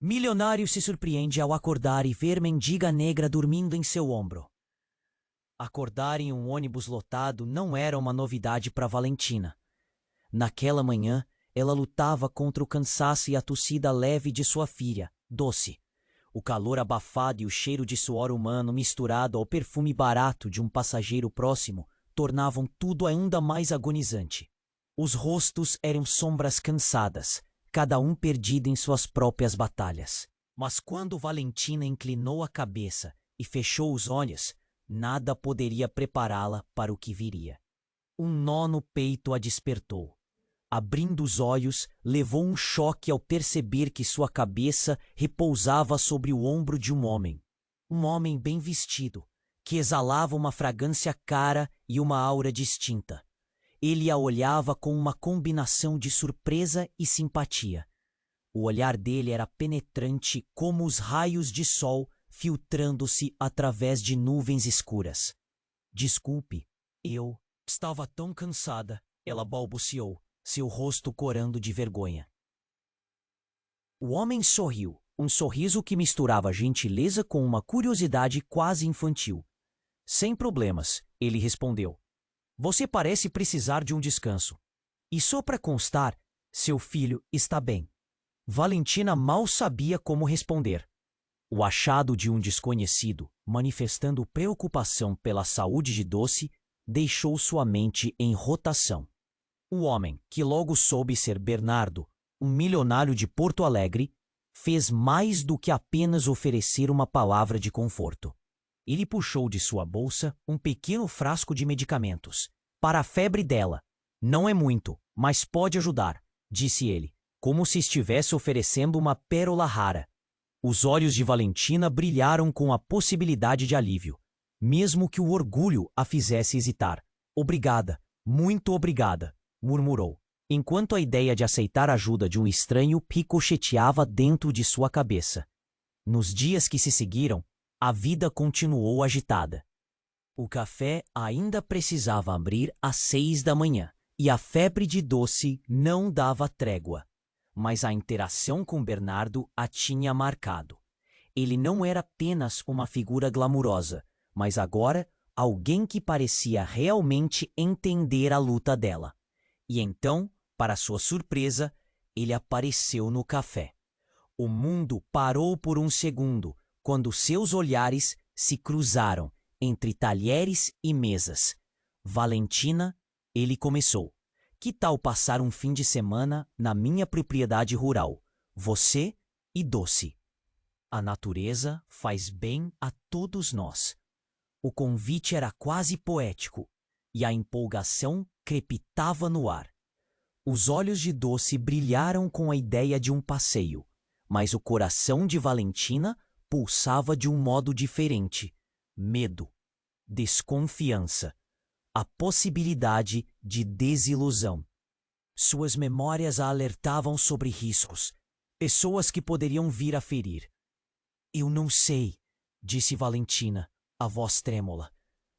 Milionário se surpreende ao acordar e ver mendiga negra dormindo em seu ombro. Acordar em um ônibus lotado não era uma novidade para Valentina. Naquela manhã, ela lutava contra o cansaço e a tossida leve de sua filha, Doce. O calor abafado e o cheiro de suor humano misturado ao perfume barato de um passageiro próximo tornavam tudo ainda mais agonizante. Os rostos eram sombras cansadas, cada um perdido em suas próprias batalhas. Mas quando Valentina inclinou a cabeça e fechou os olhos, nada poderia prepará-la para o que viria. Um nó no peito a despertou. Abrindo os olhos, levou um choque ao perceber que sua cabeça repousava sobre o ombro de um homem. Um homem bem vestido, que exalava uma fragrância cara e uma aura distinta. Ele a olhava com uma combinação de surpresa e simpatia. O olhar dele era penetrante como os raios de sol filtrando-se através de nuvens escuras. Desculpe, eu estava tão cansada, ela balbuciou, seu rosto corando de vergonha. O homem sorriu, um sorriso que misturava gentileza com uma curiosidade quase infantil. Sem problemas, ele respondeu. Você parece precisar de um descanso. E só para constar, seu filho está bem. Valentina mal sabia como responder. O achado de um desconhecido, manifestando preocupação pela saúde de Doce, deixou sua mente em rotação. O homem, que logo soube ser Bernardo, um milionário de Porto Alegre, fez mais do que apenas oferecer uma palavra de conforto. Ele puxou de sua bolsa um pequeno frasco de medicamentos. Para a febre dela. Não é muito, mas pode ajudar, disse ele, como se estivesse oferecendo uma pérola rara. Os olhos de Valentina brilharam com a possibilidade de alívio, mesmo que o orgulho a fizesse hesitar. Obrigada, muito obrigada, murmurou, enquanto a ideia de aceitar a ajuda de um estranho ricocheteava dentro de sua cabeça. Nos dias que se seguiram, a vida continuou agitada. O café ainda precisava abrir às 6 da manhã, e a febre de Doce não dava trégua. Mas a interação com Bernardo a tinha marcado. Ele não era apenas uma figura glamurosa, mas agora alguém que parecia realmente entender a luta dela. E então, para sua surpresa, ele apareceu no café. O mundo parou por um segundo, quando seus olhares se cruzaram entre talheres e mesas. Valentina, ele começou. Que tal passar um fim de semana na minha propriedade rural? Você e Doce. A natureza faz bem a todos nós. O convite era quase poético, e a empolgação crepitava no ar. Os olhos de Doce brilharam com a ideia de um passeio, mas o coração de Valentina pulsava de um modo diferente. Medo, desconfiança, a possibilidade de desilusão. Suas memórias a alertavam sobre riscos, pessoas que poderiam vir a ferir. Eu não sei, disse Valentina, a voz trêmula.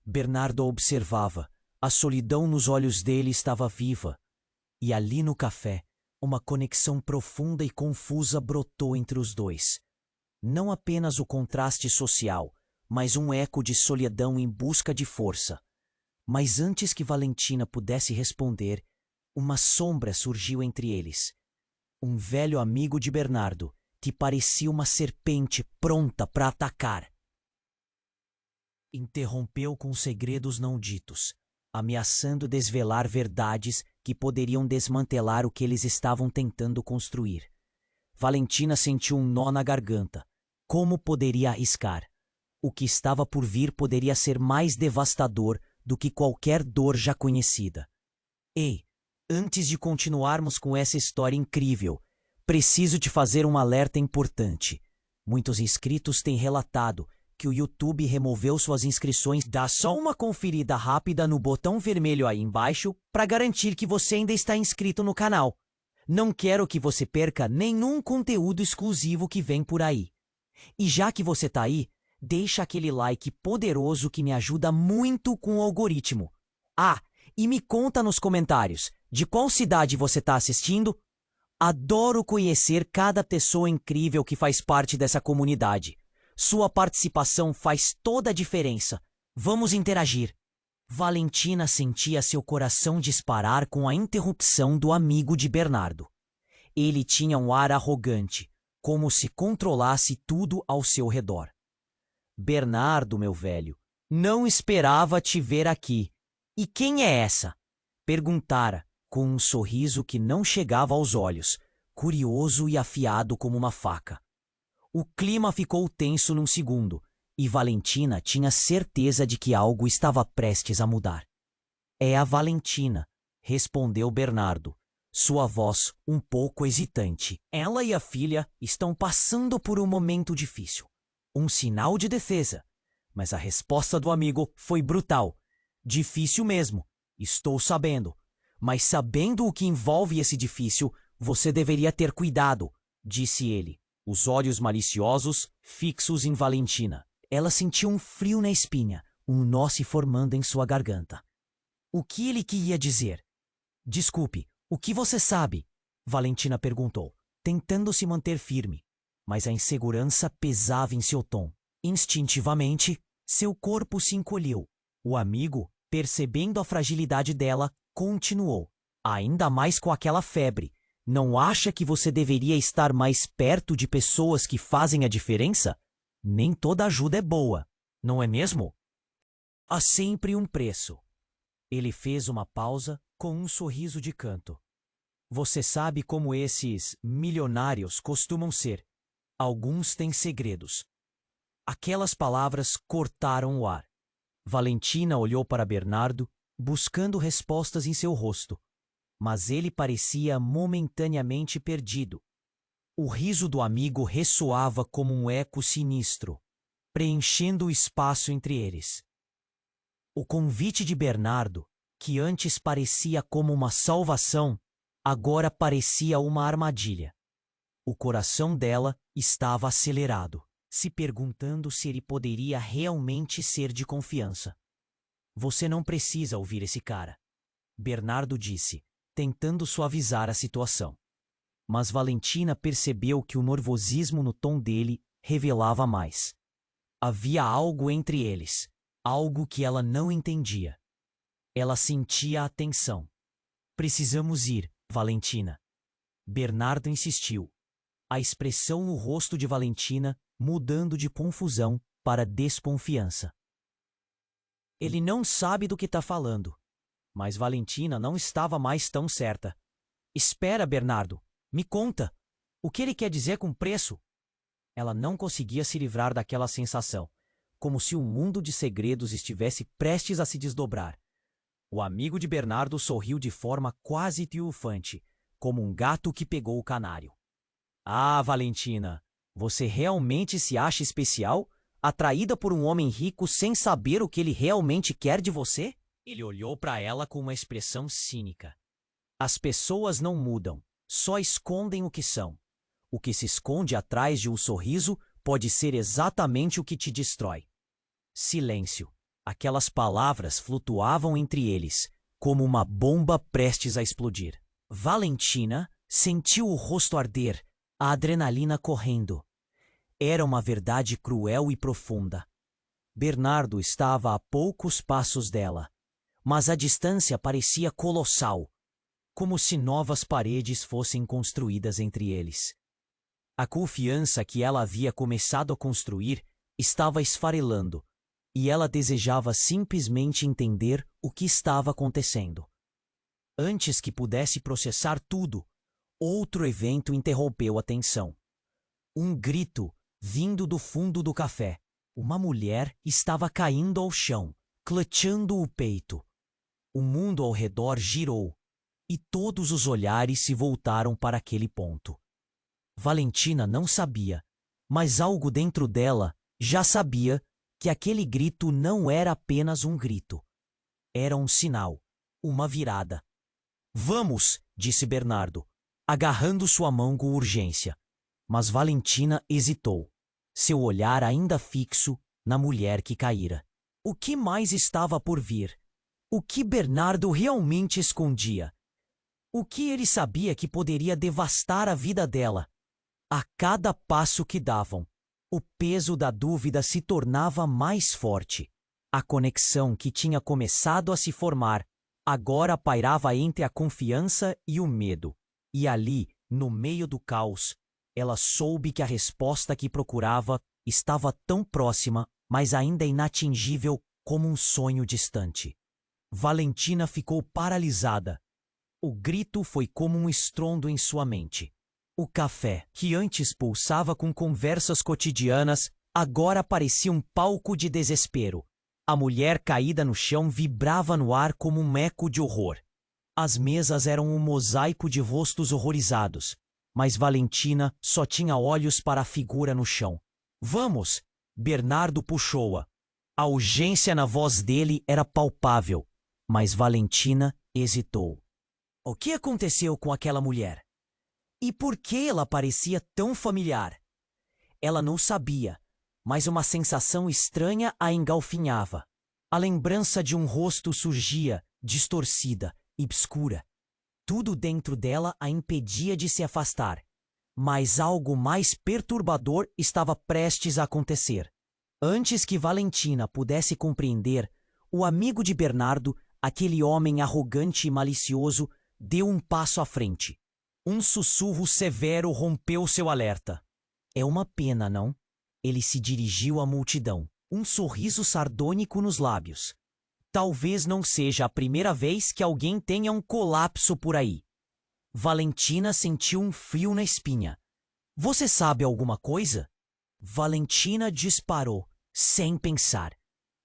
Bernardo observava. A solidão nos olhos dele estava viva. E ali no café, uma conexão profunda e confusa brotou entre os dois. Não apenas o contraste social, mas um eco de solidão em busca de força. Mas antes que Valentina pudesse responder, uma sombra surgiu entre eles. Um velho amigo de Bernardo, que parecia uma serpente pronta para atacar. Interrompeu com segredos não ditos, ameaçando desvelar verdades que poderiam desmantelar o que eles estavam tentando construir. Valentina sentiu um nó na garganta. Como poderia arriscar? O que estava por vir poderia ser mais devastador do que qualquer dor já conhecida. Ei, antes de continuarmos com essa história incrível, preciso te fazer um alerta importante. Muitos inscritos têm relatado que o YouTube removeu suas inscrições. Dá só uma conferida rápida no botão vermelho aí embaixo para garantir que você ainda está inscrito no canal. Não quero que você perca nenhum conteúdo exclusivo que vem por aí. E já que você está aí, deixa aquele like poderoso que me ajuda muito com o algoritmo. Ah, e me conta nos comentários de qual cidade você está assistindo. Adoro conhecer cada pessoa incrível que faz parte dessa comunidade. Sua participação faz toda a diferença. Vamos interagir. Valentina sentia seu coração disparar com a interrupção do amigo de Bernardo. Ele tinha um ar arrogante, como se controlasse tudo ao seu redor. Bernardo, meu velho, não esperava te ver aqui. E quem é essa? Perguntara, com um sorriso que não chegava aos olhos, curioso e afiado como uma faca. O clima ficou tenso num segundo, e Valentina tinha certeza de que algo estava prestes a mudar. É a Valentina, respondeu Bernardo, sua voz um pouco hesitante. Ela e a filha estão passando por um momento difícil. Um sinal de defesa. Mas a resposta do amigo foi brutal. Difícil mesmo, estou sabendo. Mas sabendo o que envolve esse difícil, você deveria ter cuidado, disse ele, os olhos maliciosos fixos em Valentina. Ela sentiu um frio na espinha, um nó se formando em sua garganta. O que ele queria dizer? Desculpe, o que você sabe? Valentina perguntou, tentando se manter firme, mas a insegurança pesava em seu tom. Instintivamente, seu corpo se encolheu. O amigo, percebendo a fragilidade dela, continuou, ainda mais com aquela febre. Não acha que você deveria estar mais perto de pessoas que fazem a diferença? Nem toda ajuda é boa, não é mesmo? Há sempre um preço. Ele fez uma pausa com um sorriso de canto. Você sabe como esses milionários costumam ser. Alguns têm segredos. Aquelas palavras cortaram o ar. Valentina olhou para Bernardo, buscando respostas em seu rosto. Mas ele parecia momentaneamente perdido. O riso do amigo ressoava como um eco sinistro, preenchendo o espaço entre eles. O convite de Bernardo, que antes parecia como uma salvação, agora parecia uma armadilha. O coração dela estava acelerado, se perguntando se ele poderia realmente ser de confiança. Você não precisa ouvir esse cara, Bernardo disse, tentando suavizar a situação. Mas Valentina percebeu que o nervosismo no tom dele revelava mais. Havia algo entre eles, algo que ela não entendia. Ela sentia a tensão. Precisamos ir, Valentina. Bernardo insistiu, a expressão no rosto de Valentina mudando de confusão para desconfiança. Ele não sabe do que está falando. Mas Valentina não estava mais tão certa. Espera, Bernardo. Me conta. O que ele quer dizer com preço? Ela não conseguia se livrar daquela sensação, como se um mundo de segredos estivesse prestes a se desdobrar. O amigo de Bernardo sorriu de forma quase triunfante, como um gato que pegou o canário. Ah, Valentina, você realmente se acha especial, atraída por um homem rico sem saber o que ele realmente quer de você? Ele olhou para ela com uma expressão cínica. As pessoas não mudam, só escondem o que são. O que se esconde atrás de um sorriso pode ser exatamente o que te destrói. Silêncio. Aquelas palavras flutuavam entre eles, como uma bomba prestes a explodir. Valentina sentiu o rosto arder, a adrenalina correndo. Era uma verdade cruel e profunda. Bernardo estava a poucos passos dela, mas a distância parecia colossal, como se novas paredes fossem construídas entre eles. A confiança que ela havia começado a construir estava esfarelando, e ela desejava simplesmente entender o que estava acontecendo. Antes que pudesse processar tudo, outro evento interrompeu a tensão. Um grito vindo do fundo do café. Uma mulher estava caindo ao chão, clutchando o peito. O mundo ao redor girou, e todos os olhares se voltaram para aquele ponto. Valentina não sabia, mas algo dentro dela já sabia que aquele grito não era apenas um grito. Era um sinal, uma virada. Vamos, disse Bernardo, agarrando sua mão com urgência. Mas Valentina hesitou, seu olhar ainda fixo na mulher que caíra. O que mais estava por vir? O que Bernardo realmente escondia? O que ele sabia que poderia devastar a vida dela? A cada passo que davam, o peso da dúvida se tornava mais forte. A conexão que tinha começado a se formar agora pairava entre a confiança e o medo. E ali, no meio do caos, ela soube que a resposta que procurava estava tão próxima, mas ainda inatingível como um sonho distante. Valentina ficou paralisada. O grito foi como um estrondo em sua mente. O café, que antes pulsava com conversas cotidianas, agora parecia um palco de desespero. A mulher caída no chão vibrava no ar como um eco de horror. As mesas eram um mosaico de rostos horrorizados, mas Valentina só tinha olhos para a figura no chão. Vamos! Bernardo puxou-a. A urgência na voz dele era palpável, mas Valentina hesitou. O que aconteceu com aquela mulher? E por que ela parecia tão familiar? Ela não sabia, mas uma sensação estranha a engalfinhava. A lembrança de um rosto surgia, distorcida, obscura. Tudo dentro dela a impedia de se afastar. Mas algo mais perturbador estava prestes a acontecer. Antes que Valentina pudesse compreender, o amigo de Bernardo, aquele homem arrogante e malicioso, deu um passo à frente. Um sussurro severo rompeu seu alerta. É uma pena, não? Ele se dirigiu à multidão, um sorriso sardônico nos lábios. Talvez não seja a primeira vez que alguém tenha um colapso por aí. Valentina sentiu um frio na espinha. Você sabe alguma coisa? Valentina disparou, sem pensar.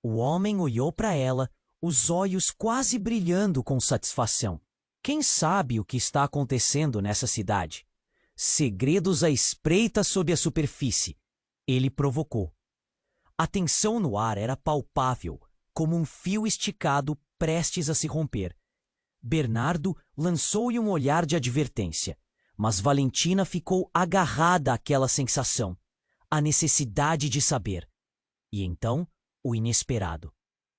O homem olhou para ela, os olhos quase brilhando com satisfação. Quem sabe o que está acontecendo nessa cidade? Segredos à espreita sob a superfície. Ele provocou. A tensão no ar era palpável, como um fio esticado prestes a se romper. Bernardo lançou-lhe um olhar de advertência, mas Valentina ficou agarrada àquela sensação, a necessidade de saber. E então, o inesperado.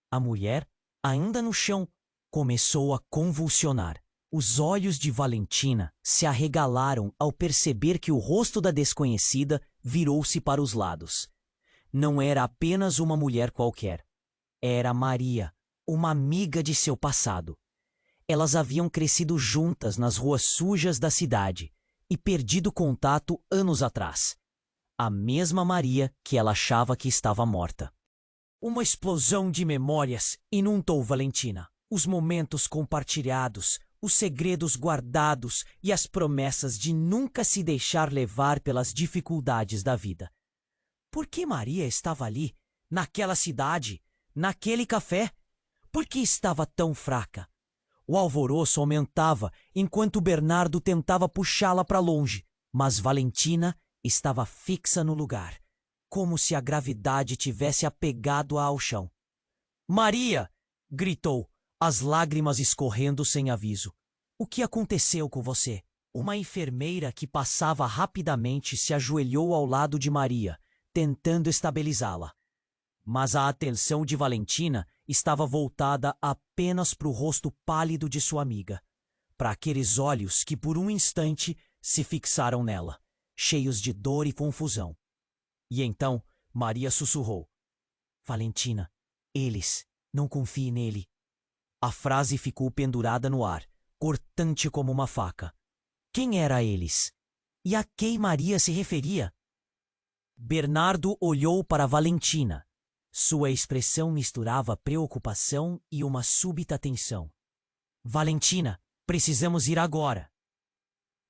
A mulher, ainda no chão, começou a convulsionar. Os olhos de Valentina se arregalaram ao perceber que o rosto da desconhecida virou-se para os lados. Não era apenas uma mulher qualquer. Era Maria, uma amiga de seu passado. Elas haviam crescido juntas nas ruas sujas da cidade e perdido contato anos atrás. A mesma Maria que ela achava que estava morta. Uma explosão de memórias inundou Valentina. Os momentos compartilhados, os segredos guardados e as promessas de nunca se deixar levar pelas dificuldades da vida. Por que Maria estava ali, naquela cidade, naquele café? Por que estava tão fraca? O alvoroço aumentava enquanto Bernardo tentava puxá-la para longe, mas Valentina estava fixa no lugar, como se a gravidade tivesse apegado-a ao chão. Maria! Gritou, as lágrimas escorrendo sem aviso. O que aconteceu com você? Uma enfermeira que passava rapidamente se ajoelhou ao lado de Maria, tentando estabilizá-la. Mas a atenção de Valentina estava voltada apenas para o rosto pálido de sua amiga, para aqueles olhos que por um instante se fixaram nela, cheios de dor e confusão. E então Maria sussurrou: Valentina, eles, não confie nele. A frase ficou pendurada no ar, cortante como uma faca. Quem era eles? E a quem Maria se referia? Bernardo olhou para Valentina. Sua expressão misturava preocupação e uma súbita tensão. Valentina, precisamos ir agora.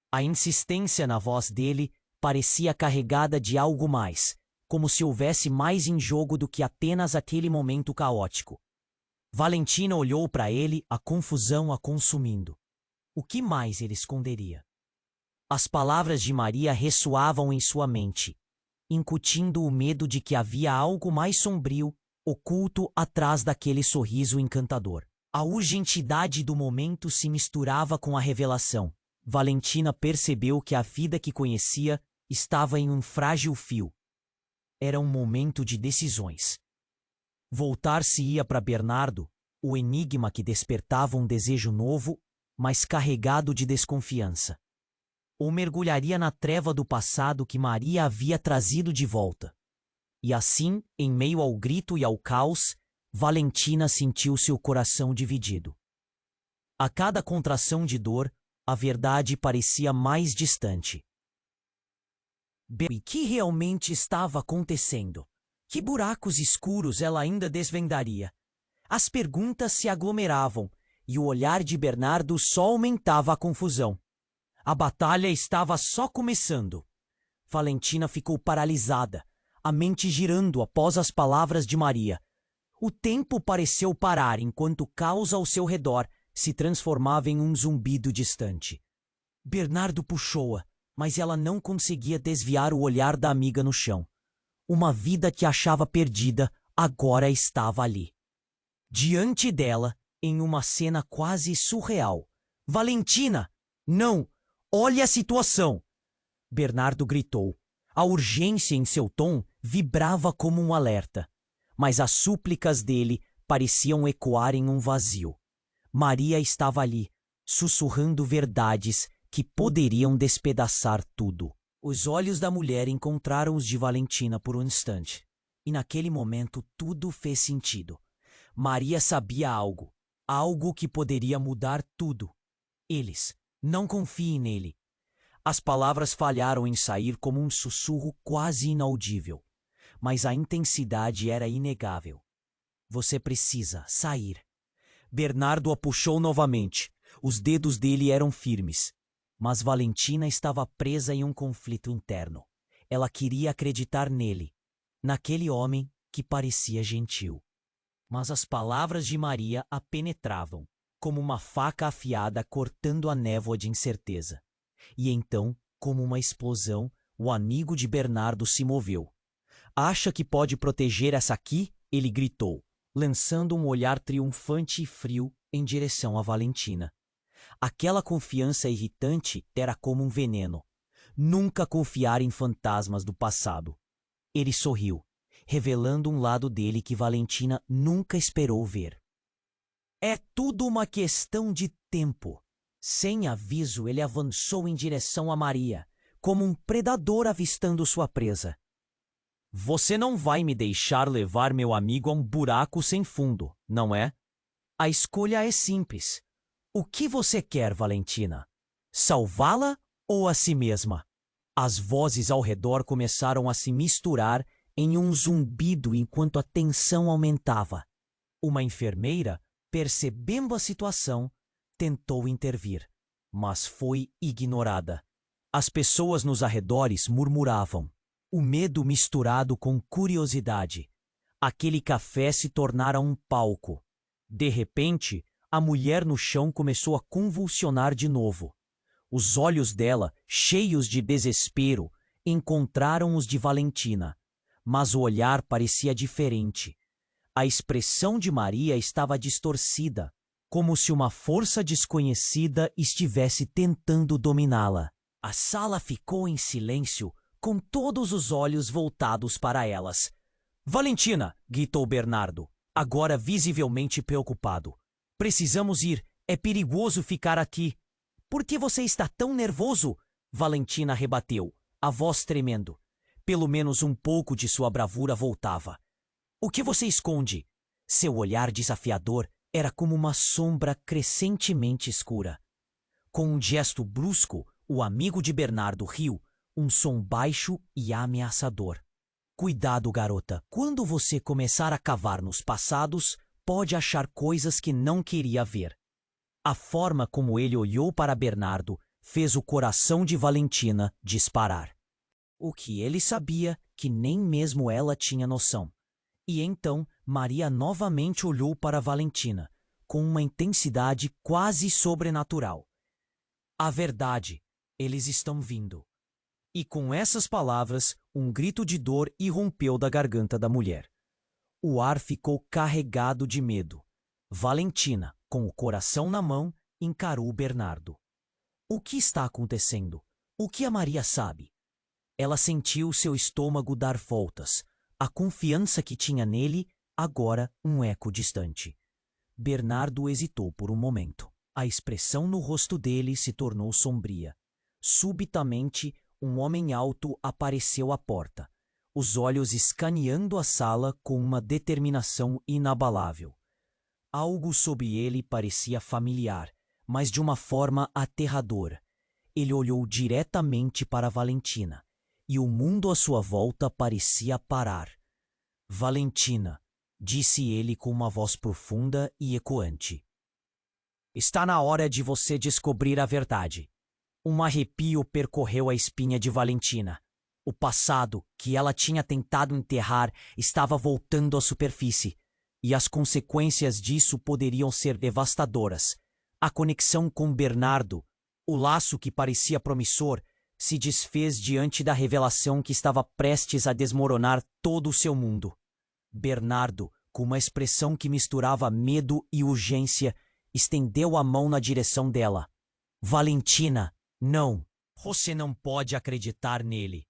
A insistência na voz dele parecia carregada de algo mais, como se houvesse mais em jogo do que apenas aquele momento caótico. Valentina olhou para ele, a confusão a consumindo. O que mais ele esconderia? As palavras de Maria ressoavam em sua mente, incutindo o medo de que havia algo mais sombrio, oculto atrás daquele sorriso encantador. A urgentidade do momento se misturava com a revelação. Valentina percebeu que a vida que conhecia estava em um frágil fio. Era um momento de decisões. Voltar-se-ia para Bernardo, o enigma que despertava um desejo novo, mas carregado de desconfiança. Ou mergulharia na treva do passado que Maria havia trazido de volta. E assim, em meio ao grito e ao caos, Valentina sentiu seu coração dividido. A cada contração de dor, a verdade parecia mais distante. E que realmente estava acontecendo? Que buracos escuros ela ainda desvendaria? As perguntas se aglomeravam e o olhar de Bernardo só aumentava a confusão. A batalha estava só começando. Valentina ficou paralisada, a mente girando após as palavras de Maria. O tempo pareceu parar enquanto o caos ao seu redor se transformava em um zumbido distante. Bernardo puxou-a, mas ela não conseguia desviar o olhar da amiga no chão. Uma vida que achava perdida agora estava ali. Diante dela, em uma cena quase surreal. Valentina! Não! Olhe a situação! Bernardo gritou. A urgência em seu tom vibrava como um alerta, mas as súplicas dele pareciam ecoar em um vazio. Maria estava ali, sussurrando verdades que poderiam despedaçar tudo. Os olhos da mulher encontraram os de Valentina por um instante, e naquele momento tudo fez sentido. Maria sabia algo, algo que poderia mudar tudo. Eles, não confiem nele. As palavras falharam em sair como um sussurro quase inaudível, mas a intensidade era inegável. Você precisa sair. Bernardo a puxou novamente. Os dedos dele eram firmes. Mas Valentina estava presa em um conflito interno. Ela queria acreditar nele, naquele homem que parecia gentil. Mas as palavras de Maria a penetravam, como uma faca afiada cortando a névoa de incerteza. E então, como uma explosão, o amigo de Bernardo se moveu. Acha que pode proteger essa aqui? Ele gritou, lançando um olhar triunfante e frio em direção a Valentina. Aquela confiança irritante era como um veneno. Nunca confiar em fantasmas do passado. Ele sorriu, revelando um lado dele que Valentina nunca esperou ver. É tudo uma questão de tempo. Sem aviso, ele avançou em direção a Maria, como um predador avistando sua presa. Você não vai me deixar levar meu amigo a um buraco sem fundo, não é? A escolha é simples. O que você quer, Valentina? Salvá-la ou a si mesma? As vozes ao redor começaram a se misturar em um zumbido enquanto a tensão aumentava. Uma enfermeira, percebendo a situação, tentou intervir, mas foi ignorada. As pessoas nos arredores murmuravam, o medo misturado com curiosidade. Aquele café se tornara um palco. De repente, a mulher no chão começou a convulsionar de novo. Os olhos dela, cheios de desespero, encontraram os de Valentina, mas o olhar parecia diferente. A expressão de Maria estava distorcida, como se uma força desconhecida estivesse tentando dominá-la. A sala ficou em silêncio, com todos os olhos voltados para elas. Valentina! Gritou Bernardo, agora visivelmente preocupado. Precisamos ir, é perigoso ficar aqui. Por que você está tão nervoso? Valentina rebateu, a voz tremendo. Pelo menos um pouco de sua bravura voltava. O que você esconde? Seu olhar desafiador era como uma sombra crescentemente escura. Com um gesto brusco, o amigo de Bernardo riu, um som baixo e ameaçador. Cuidado, garota. Quando você começar a cavar nos passados, pode achar coisas que não queria ver. A forma como ele olhou para Bernardo fez o coração de Valentina disparar. O que ele sabia que nem mesmo ela tinha noção. E então Maria novamente olhou para Valentina, com uma intensidade quase sobrenatural. A verdade, eles estão vindo. E com essas palavras, um grito de dor irrompeu da garganta da mulher. O ar ficou carregado de medo. Valentina, com o coração na mão, encarou Bernardo. O que está acontecendo? O que a Maria sabe? Ela sentiu seu estômago dar voltas. A confiança que tinha nele, agora um eco distante. Bernardo hesitou por um momento. A expressão no rosto dele se tornou sombria. Subitamente, um homem alto apareceu à porta, os olhos escaneando a sala com uma determinação inabalável. Algo sob ele parecia familiar, mas de uma forma aterradora. Ele olhou diretamente para Valentina, e o mundo à sua volta parecia parar. Valentina, disse ele com uma voz profunda e ecoante. Está na hora de você descobrir a verdade. Um arrepio percorreu a espinha de Valentina. O passado, que ela tinha tentado enterrar, estava voltando à superfície, e as consequências disso poderiam ser devastadoras. A conexão com Bernardo, o laço que parecia promissor, se desfez diante da revelação que estava prestes a desmoronar todo o seu mundo. Bernardo, com uma expressão que misturava medo e urgência, estendeu a mão na direção dela. Valentina, não, você não pode acreditar nele.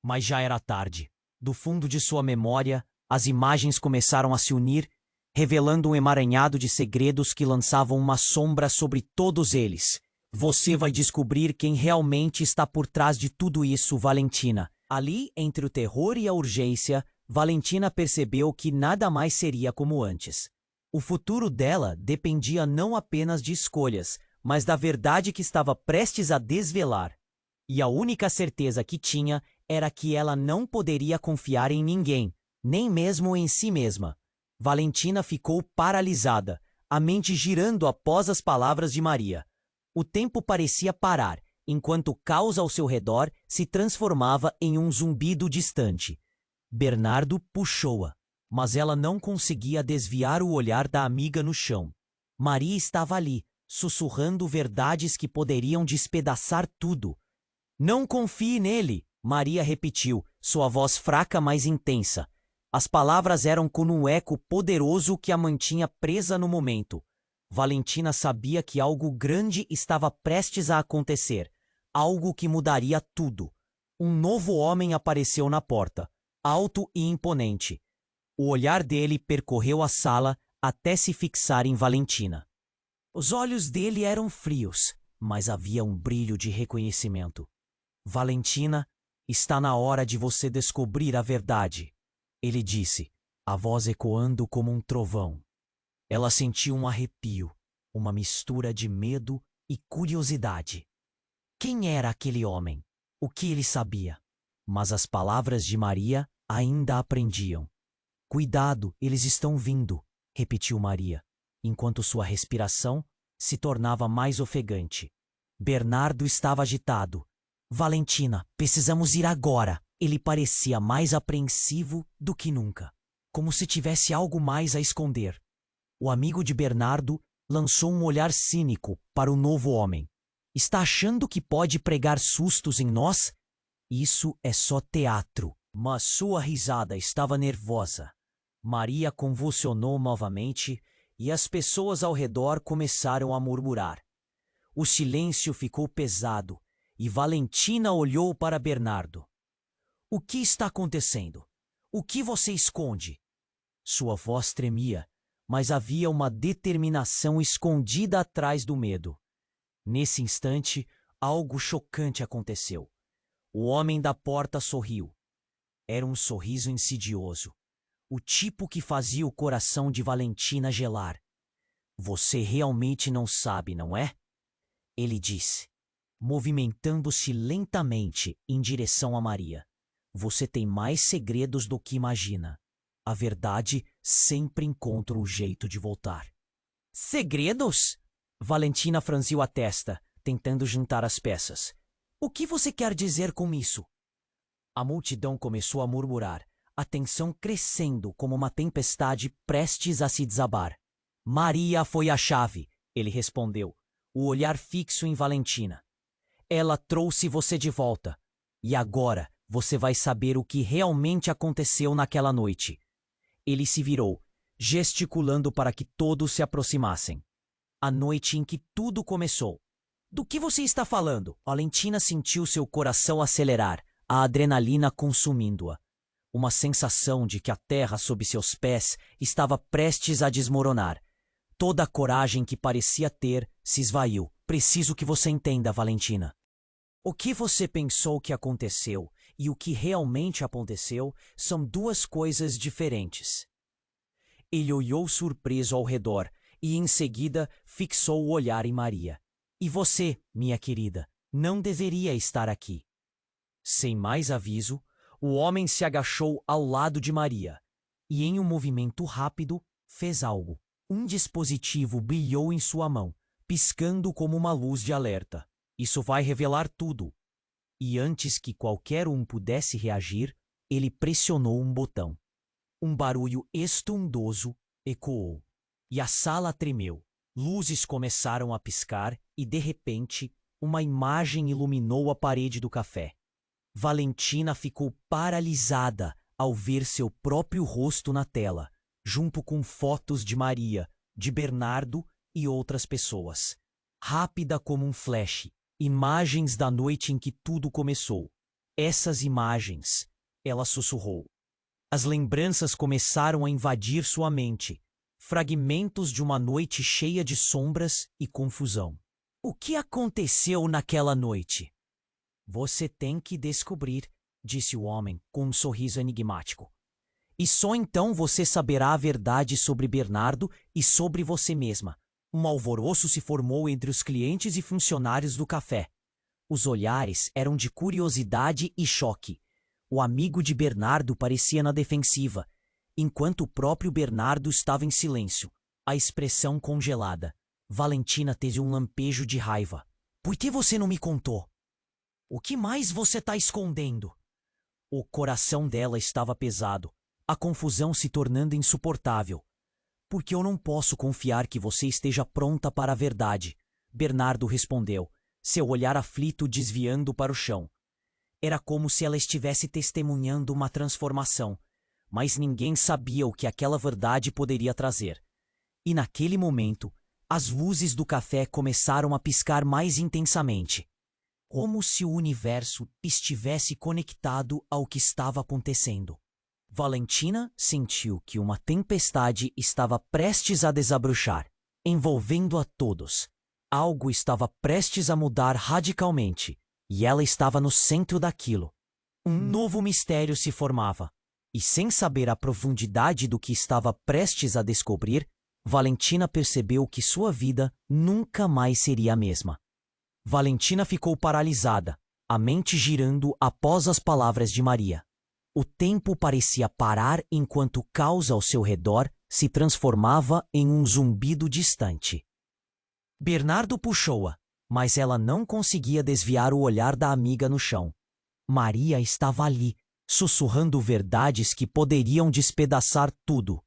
Mas já era tarde. Do fundo de sua memória, as imagens começaram a se unir, revelando um emaranhado de segredos que lançavam uma sombra sobre todos eles. Você vai descobrir quem realmente está por trás de tudo isso, Valentina. Ali, entre o terror e a urgência, Valentina percebeu que nada mais seria como antes. O futuro dela dependia não apenas de escolhas, mas da verdade que estava prestes a desvelar. E a única certeza que tinha era que ela não poderia confiar em ninguém, nem mesmo em si mesma. Valentina ficou paralisada, a mente girando após as palavras de Maria. O tempo parecia parar, enquanto o caos ao seu redor se transformava em um zumbido distante. Bernardo puxou-a, mas ela não conseguia desviar o olhar da amiga no chão. Maria estava ali, sussurrando verdades que poderiam despedaçar tudo. Não confie nele, Maria repetiu, sua voz fraca mas intensa. As palavras eram como um eco poderoso que a mantinha presa no momento. Valentina sabia que algo grande estava prestes a acontecer, algo que mudaria tudo. Um novo homem apareceu na porta, alto e imponente. O olhar dele percorreu a sala até se fixar em Valentina. Os olhos dele eram frios, mas havia um brilho de reconhecimento. Valentina, está na hora de você descobrir a verdade, ele disse, a voz ecoando como um trovão. Ela sentiu um arrepio, uma mistura de medo e curiosidade. Quem era aquele homem? O que ele sabia? Mas as palavras de Maria ainda aprendiam. Cuidado, eles estão vindo, repetiu Maria, enquanto sua respiração se tornava mais ofegante. Bernardo estava agitado. Valentina, precisamos ir agora. Ele parecia mais apreensivo do que nunca, como se tivesse algo mais a esconder. O amigo de Bernardo lançou um olhar cínico para o novo homem. Está achando que pode pregar sustos em nós? Isso é só teatro. Mas sua risada estava nervosa. Maria convulsionou novamente e as pessoas ao redor começaram a murmurar. O silêncio ficou pesado e Valentina olhou para Bernardo. O que está acontecendo? O que você esconde? Sua voz tremia, mas havia uma determinação escondida atrás do medo. Nesse instante, algo chocante aconteceu. O homem da porta sorriu. Era um sorriso insidioso, o tipo que fazia o coração de Valentina gelar. Você realmente não sabe, não é? Ele disse, movimentando-se lentamente em direção a Maria. Você tem mais segredos do que imagina. A verdade sempre encontra um jeito de voltar. Segredos? Valentina franziu a testa, tentando juntar as peças. O que você quer dizer com isso? A multidão começou a murmurar, a tensão crescendo como uma tempestade prestes a se desabar. Maria foi a chave, ele respondeu, o olhar fixo em Valentina. Ela trouxe você de volta. E agora você vai saber o que realmente aconteceu naquela noite. Ele se virou, gesticulando para que todos se aproximassem. A noite em que tudo começou. Do que você está falando? Valentina sentiu seu coração acelerar, a adrenalina consumindo-a. Uma sensação de que a terra sob seus pés estava prestes a desmoronar. Toda a coragem que parecia ter se esvaiu. Preciso que você entenda, Valentina. O que você pensou que aconteceu e o que realmente aconteceu são duas coisas diferentes. Ele olhou surpreso ao redor e, em seguida, fixou o olhar em Maria. E você, minha querida, não deveria estar aqui. Sem mais aviso, o homem se agachou ao lado de Maria e, em um movimento rápido, fez algo. Um dispositivo brilhou em sua mão, piscando como uma luz de alerta. Isso vai revelar tudo. E antes que qualquer um pudesse reagir, ele pressionou um botão. Um barulho estrondoso ecoou, e a sala tremeu. Luzes começaram a piscar e, de repente, uma imagem iluminou a parede do café. Valentina ficou paralisada ao ver seu próprio rosto na tela, junto com fotos de Maria, de Bernardo e outras pessoas. Rápida como um flash, imagens da noite em que tudo começou. Essas imagens, ela sussurrou. As lembranças começaram a invadir sua mente, fragmentos de uma noite cheia de sombras e confusão. O que aconteceu naquela noite? Você tem que descobrir, disse o homem com um sorriso enigmático. E só então você saberá a verdade sobre Bernardo e sobre você mesma. Um alvoroço se formou entre os clientes e funcionários do café. Os olhares eram de curiosidade e choque. O amigo de Bernardo parecia na defensiva, enquanto o próprio Bernardo estava em silêncio, a expressão congelada. Valentina teve um lampejo de raiva. Por que você não me contou? O que mais você está escondendo? O coração dela estava pesado, a confusão se tornando insuportável. Porque eu não posso confiar que você esteja pronta para a verdade, Bernardo respondeu, seu olhar aflito desviando para o chão. Era como se ela estivesse testemunhando uma transformação, mas ninguém sabia o que aquela verdade poderia trazer. E naquele momento, as luzes do café começaram a piscar mais intensamente, como se o universo estivesse conectado ao que estava acontecendo. Valentina sentiu que uma tempestade estava prestes a desabrochar, envolvendo a todos. Algo estava prestes a mudar radicalmente. E ela estava no centro daquilo. Um novo mistério se formava. E sem saber a profundidade do que estava prestes a descobrir, Valentina percebeu que sua vida nunca mais seria a mesma. Valentina ficou paralisada, a mente girando após as palavras de Maria. O tempo parecia parar enquanto o caos ao seu redor se transformava em um zumbido distante. Bernardo puxou-a, mas ela não conseguia desviar o olhar da amiga no chão. Maria estava ali, sussurrando verdades que poderiam despedaçar tudo.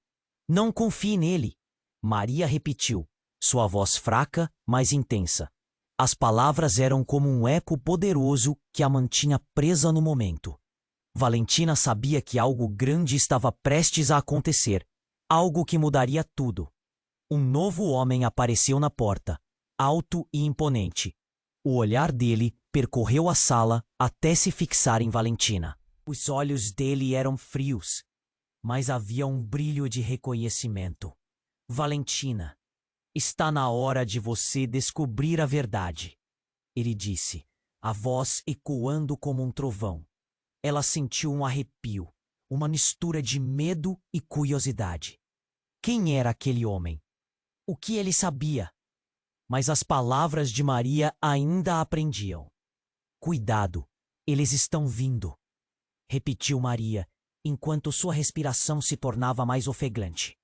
Não confie nele, Maria repetiu, sua voz fraca, mas intensa. As palavras eram como um eco poderoso que a mantinha presa no momento. Valentina sabia que algo grande estava prestes a acontecer, algo que mudaria tudo. Um novo homem apareceu na porta, alto e imponente. O olhar dele percorreu a sala até se fixar em Valentina. Os olhos dele eram frios, mas havia um brilho de reconhecimento. Valentina, está na hora de você descobrir a verdade, ele disse, a voz ecoando como um trovão. Ela sentiu um arrepio, uma mistura de medo e curiosidade. Quem era aquele homem? O que ele sabia? Mas as palavras de Maria ainda a prendiam. Cuidado, eles estão vindo, repetiu Maria, enquanto sua respiração se tornava mais ofegante.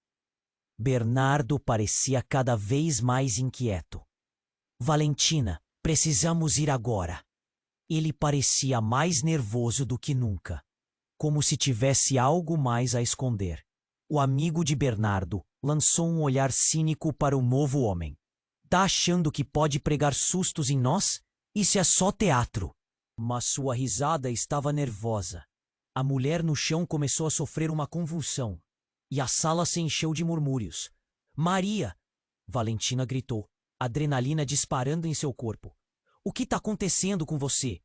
Bernardo parecia cada vez mais inquieto. Valentina, precisamos ir agora. Ele parecia mais nervoso do que nunca, como se tivesse algo mais a esconder. O amigo de Bernardo lançou um olhar cínico para o novo homem. Tá achando que pode pregar sustos em nós? Isso é só teatro. Mas sua risada estava nervosa. A mulher no chão começou a sofrer uma convulsão, e a sala se encheu de murmúrios. Maria! Valentina gritou, adrenalina disparando em seu corpo. O que está acontecendo com você?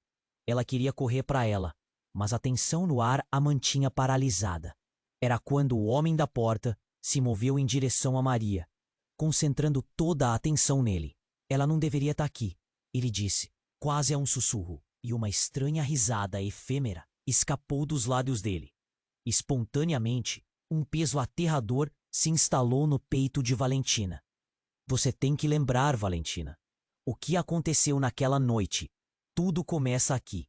Ela queria correr para ela, mas a tensão no ar a mantinha paralisada. Era quando o homem da porta se moveu em direção a Maria, concentrando toda a atenção nele. Ela não deveria estar aqui, ele disse, quase a um sussurro, e uma estranha risada efêmera escapou dos lábios dele. Espontaneamente, um peso aterrador se instalou no peito de Valentina. Você tem que lembrar, Valentina, o que aconteceu naquela noite. Tudo começa aqui.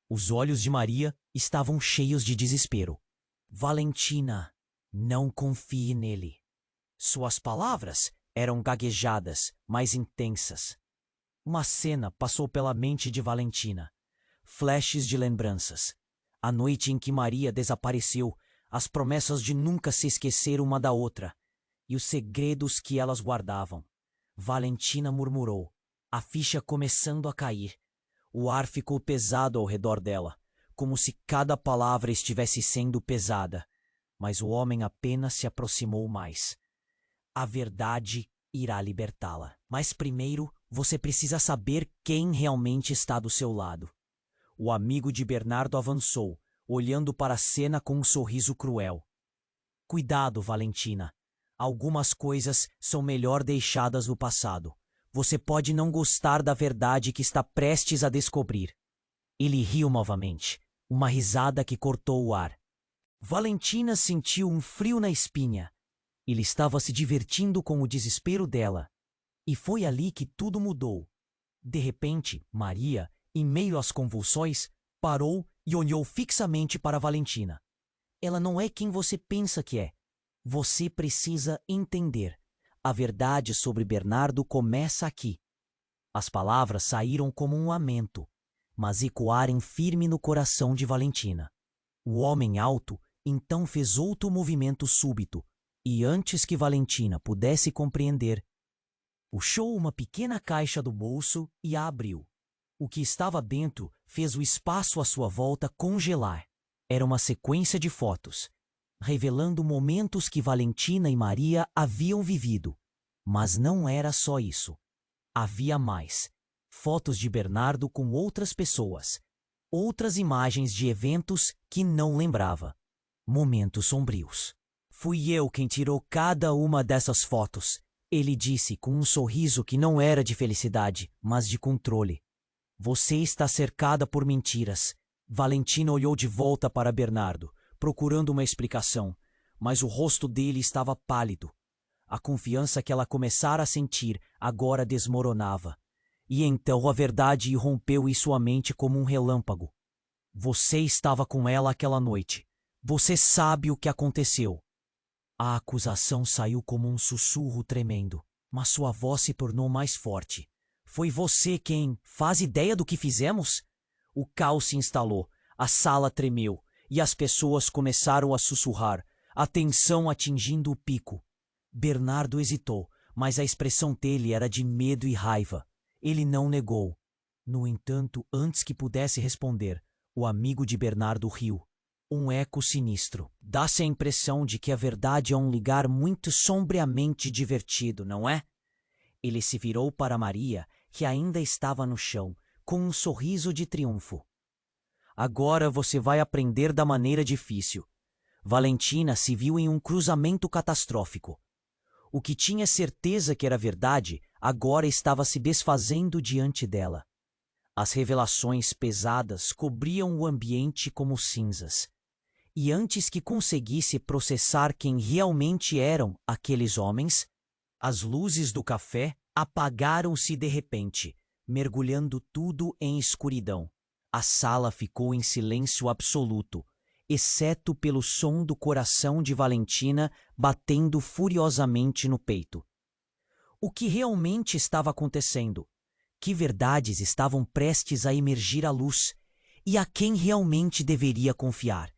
Os olhos de Maria estavam cheios de desespero. Valentina, não confie nele. Suas palavras eram gaguejadas, mais intensas. Uma cena passou pela mente de Valentina. Flashes de lembranças. A noite em que Maria desapareceu, as promessas de nunca se esquecer uma da outra, e os segredos que elas guardavam. Valentina murmurou, a ficha começando a cair. O ar ficou pesado ao redor dela, como se cada palavra estivesse sendo pesada. Mas o homem apenas se aproximou mais. A verdade irá libertá-la. Mas primeiro, você precisa saber quem realmente está do seu lado. O amigo de Bernardo avançou, olhando para a cena com um sorriso cruel. Cuidado, Valentina. Algumas coisas são melhor deixadas no passado. Você pode não gostar da verdade que está prestes a descobrir. Ele riu novamente, uma risada que cortou o ar. Valentina sentiu um frio na espinha. Ele estava se divertindo com o desespero dela. E foi ali que tudo mudou. De repente, Maria, em meio às convulsões, parou e olhou fixamente para Valentina. Ela não é quem você pensa que é. Você precisa entender. A verdade sobre Bernardo começa aqui. As palavras saíram como um lamento, mas ecoaram firme no coração de Valentina. O homem alto então fez outro movimento súbito, e antes que Valentina pudesse compreender, puxou uma pequena caixa do bolso e a abriu. O que estava dentro fez o espaço à sua volta congelar. Era uma sequência de fotos, revelando momentos que Valentina e Maria haviam vivido. Mas não era só isso. Havia mais. Fotos de Bernardo com outras pessoas. Outras imagens de eventos que não lembrava. Momentos sombrios. Fui eu quem tirou cada uma dessas fotos, ele disse com um sorriso que não era de felicidade, mas de controle. Você está cercada por mentiras. Valentina olhou de volta para Bernardo, procurando uma explicação, mas o rosto dele estava pálido. A confiança que ela começara a sentir agora desmoronava. E então a verdade irrompeu em sua mente como um relâmpago. Você estava com ela aquela noite. Você sabe o que aconteceu. A acusação saiu como um sussurro tremendo, mas sua voz se tornou mais forte. Foi você quem... Faz ideia do que fizemos? O caos se instalou, a sala tremeu, e as pessoas começaram a sussurrar, a tensão atingindo o pico. Bernardo hesitou, mas a expressão dele era de medo e raiva. Ele não negou. No entanto, antes que pudesse responder, o amigo de Bernardo riu. Um eco sinistro. Dá-se a impressão de que a verdade é um lugar muito sombriamente divertido, não é? Ele se virou para Maria, que ainda estava no chão, com um sorriso de triunfo. Agora você vai aprender da maneira difícil. Valentina se viu em um cruzamento catastrófico. O que tinha certeza que era verdade, agora estava se desfazendo diante dela. As revelações pesadas cobriam o ambiente como cinzas. E antes que conseguisse processar quem realmente eram aqueles homens, as luzes do café apagaram-se de repente, mergulhando tudo em escuridão. A sala ficou em silêncio absoluto, exceto pelo som do coração de Valentina batendo furiosamente no peito. O que realmente estava acontecendo? Que verdades estavam prestes a emergir à luz? E a quem realmente deveria confiar?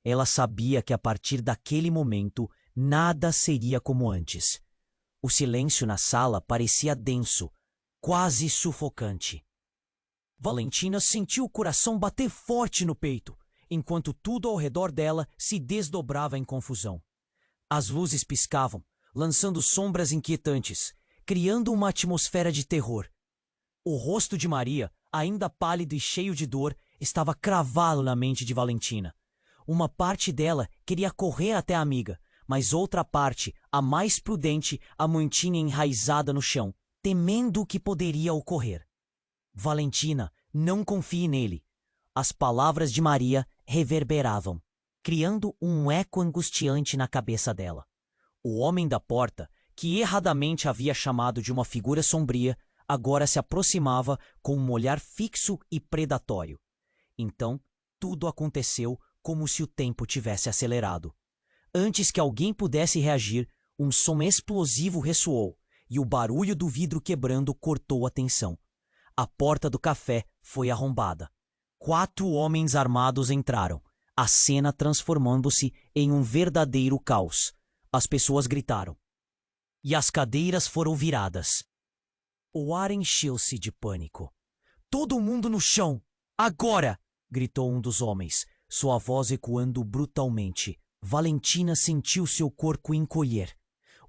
Ela sabia que a partir daquele momento nada seria como antes. O silêncio na sala parecia denso, quase sufocante. Valentina sentiu o coração bater forte no peito, enquanto tudo ao redor dela se desdobrava em confusão. As luzes piscavam, lançando sombras inquietantes, criando uma atmosfera de terror. O rosto de Maria, ainda pálido e cheio de dor, estava cravado na mente de Valentina. Uma parte dela queria correr até a amiga, mas outra parte, a mais prudente, a mantinha enraizada no chão, temendo o que poderia ocorrer. Valentina, não confie nele. As palavras de Maria reverberavam, criando um eco angustiante na cabeça dela. O homem da porta, que erradamente havia chamado de uma figura sombria, agora se aproximava com um olhar fixo e predatório. Então, tudo aconteceu como se o tempo tivesse acelerado. Antes que alguém pudesse reagir, um som explosivo ressoou e o barulho do vidro quebrando cortou a tensão. A porta do café foi arrombada. 4 homens armados entraram, a cena transformando-se em um verdadeiro caos. As pessoas gritaram. E as cadeiras foram viradas. O ar encheu-se de pânico. "Todo mundo no chão! Agora!" gritou um dos homens, sua voz ecoando brutalmente. Valentina sentiu seu corpo encolher.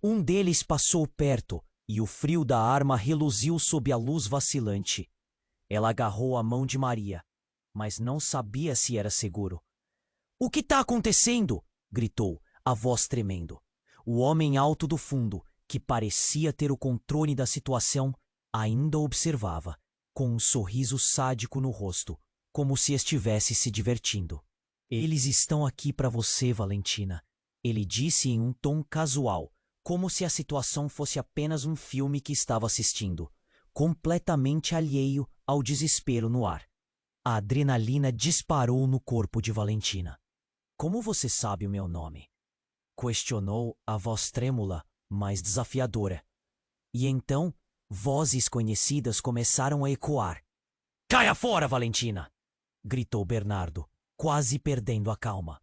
Um deles passou perto e o frio da arma reluziu sob a luz vacilante. Ela agarrou a mão de Maria, mas não sabia se era seguro. "O que está acontecendo?" gritou, a voz tremendo. O homem alto do fundo, que parecia ter o controle da situação, ainda observava, com um sorriso sádico no rosto, como se estivesse se divertindo. "Eles estão aqui para você, Valentina", ele disse em um tom casual, como se a situação fosse apenas um filme que estava assistindo, completamente alheio ao desespero no ar. A adrenalina disparou no corpo de Valentina. "Como você sabe o meu nome?" questionou a voz trêmula, mas desafiadora. E então, vozes conhecidas começaram a ecoar. "Caia fora, Valentina!" gritou Bernardo, quase perdendo a calma.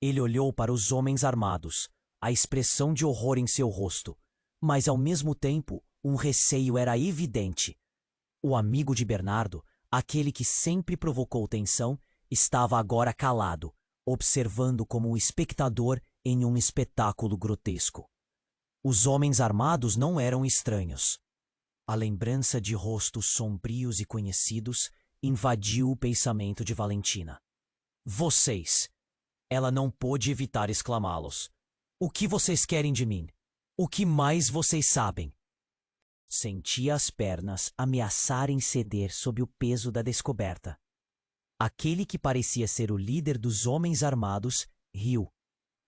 Ele olhou para os homens armados, a expressão de horror em seu rosto, mas ao mesmo tempo um receio era evidente. O amigo de Bernardo, aquele que sempre provocou tensão, estava agora calado, observando como um espectador em um espetáculo grotesco. Os homens armados não eram estranhos. A lembrança de rostos sombrios e conhecidos invadiu o pensamento de Valentina. "Vocês!" Ela não pôde evitar exclamá-los. "O que vocês querem de mim? O que mais vocês sabem?" Sentia as pernas ameaçarem ceder sob o peso da descoberta. Aquele que parecia ser o líder dos homens armados riu.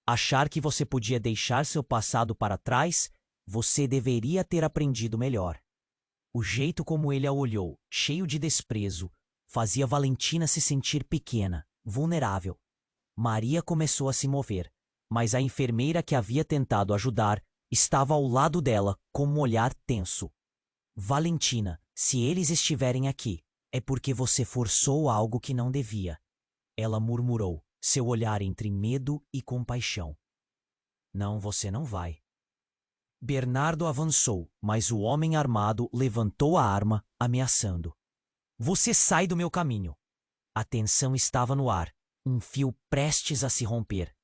"Achar que você podia deixar seu passado para trás? Você deveria ter aprendido melhor." O jeito como ele a olhou, cheio de desprezo, fazia Valentina se sentir pequena, vulnerável. Maria começou a se mover, mas a enfermeira que havia tentado ajudar estava ao lado dela com um olhar tenso. "Valentina, se eles estiverem aqui, é porque você forçou algo que não devia", ela murmurou, seu olhar entre medo e compaixão. "Não, você não vai." Bernardo avançou, mas o homem armado levantou a arma, ameaçando. "Você sai do meu caminho." A tensão estava no ar, um fio prestes a se romper.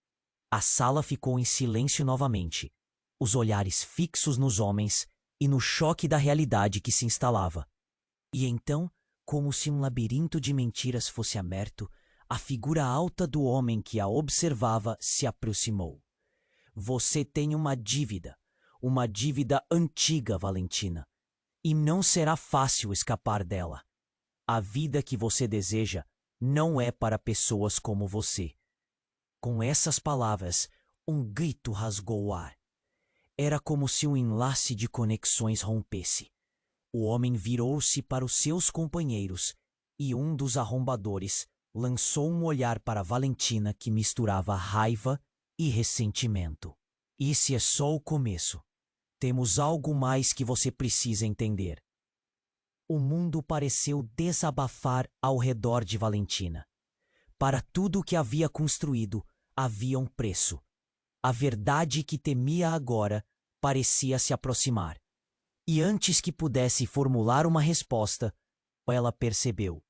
A sala ficou em silêncio novamente, os olhares fixos nos homens e no choque da realidade que se instalava. E então, como se um labirinto de mentiras fosse aberto, a figura alta do homem que a observava se aproximou. "Você tem uma dívida antiga, Valentina, e não será fácil escapar dela. A vida que você deseja não é para pessoas como você." Com essas palavras, um grito rasgou o ar. Era como se um enlace de conexões rompesse. O homem virou-se para os seus companheiros e um dos arrombadores lançou um olhar para Valentina que misturava raiva e ressentimento. "Esse é só o começo. Temos algo mais que você precisa entender." O mundo pareceu desabafar ao redor de Valentina. Para tudo o que havia construído, havia um preço. A verdade que temia agora parecia se aproximar. E antes que pudesse formular uma resposta, ela percebeu.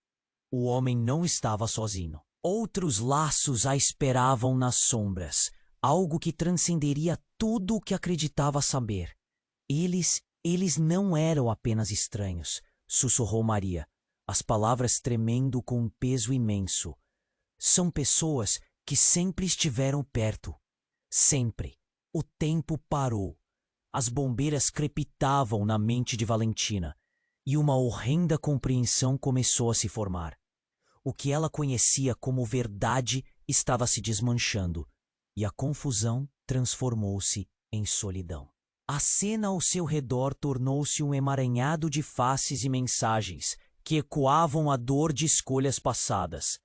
O homem não estava sozinho. Outros laços a esperavam nas sombras, algo que transcenderia tudo o que acreditava saber. Eles não eram apenas estranhos, sussurrou Maria, as palavras tremendo com um peso imenso. São pessoas que sempre estiveram perto. Sempre. O tempo parou. As bombeiras crepitavam na mente de Valentina, e uma horrenda compreensão começou a se formar. O que ela conhecia como verdade estava se desmanchando, e a confusão transformou-se em solidão. A cena ao seu redor tornou-se um emaranhado de faces e mensagens que ecoavam a dor de escolhas passadas.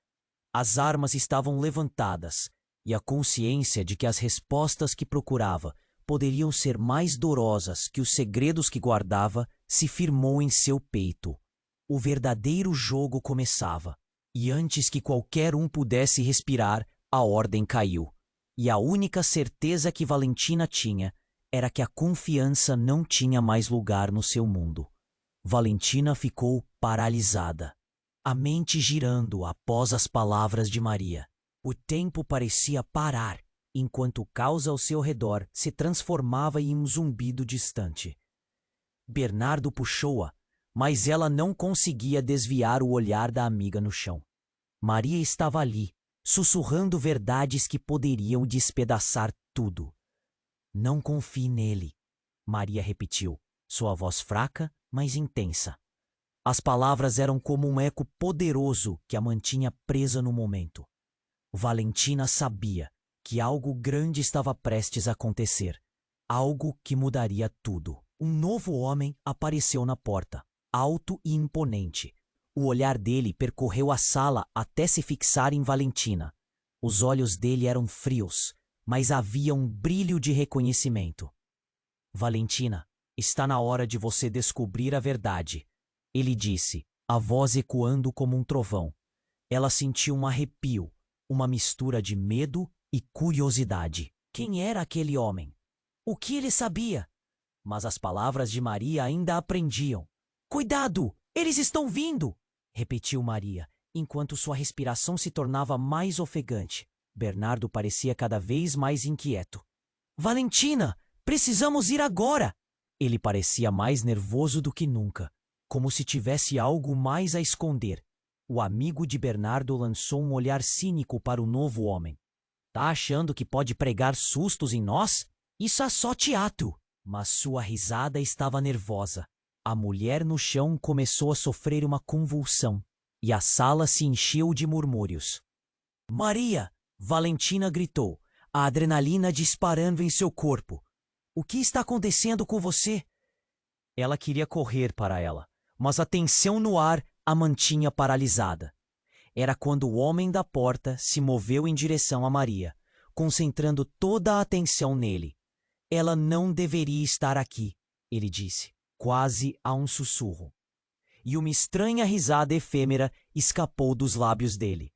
As armas estavam levantadas, e a consciência de que as respostas que procurava poderiam ser mais dolorosas que os segredos que guardava se firmou em seu peito. O verdadeiro jogo começava, e antes que qualquer um pudesse respirar, a ordem caiu. E a única certeza que Valentina tinha era que a confiança não tinha mais lugar no seu mundo. Valentina ficou paralisada, a mente girando após as palavras de Maria. O tempo parecia parar, enquanto o caos ao seu redor se transformava em um zumbido distante. Bernardo puxou-a, mas ela não conseguia desviar o olhar da amiga no chão. Maria estava ali, sussurrando verdades que poderiam despedaçar tudo. Não confie nele, Maria repetiu, sua voz fraca, mas intensa. As palavras eram como um eco poderoso que a mantinha presa no momento. Valentina sabia que algo grande estava prestes a acontecer, algo que mudaria tudo. Um novo homem apareceu na porta, alto e imponente. O olhar dele percorreu a sala até se fixar em Valentina. Os olhos dele eram frios, mas havia um brilho de reconhecimento. Valentina, está na hora de você descobrir a verdade, ele disse, a voz ecoando como um trovão. Ela sentiu um arrepio, uma mistura de medo e curiosidade. Quem era aquele homem? O que ele sabia? Mas as palavras de Maria ainda a prendiam. Cuidado! Eles estão vindo! Repetiu Maria, enquanto sua respiração se tornava mais ofegante. Bernardo parecia cada vez mais inquieto. Valentina! Precisamos ir agora! Ele parecia mais nervoso do que nunca, como se tivesse algo mais a esconder. O amigo de Bernardo lançou um olhar cínico para o novo homem. Tá achando que pode pregar sustos em nós? Isso é só teatro! Mas sua risada estava nervosa. A mulher no chão começou a sofrer uma convulsão, e a sala se encheu de murmúrios. Maria! Valentina gritou, a adrenalina disparando em seu corpo. O que está acontecendo com você? Ela queria correr para ela, mas a tensão no ar a mantinha paralisada. Era quando o homem da porta se moveu em direção a Maria, concentrando toda a atenção nele. Ela não deveria estar aqui, ele disse, quase a um sussurro. E uma estranha risada efêmera escapou dos lábios dele.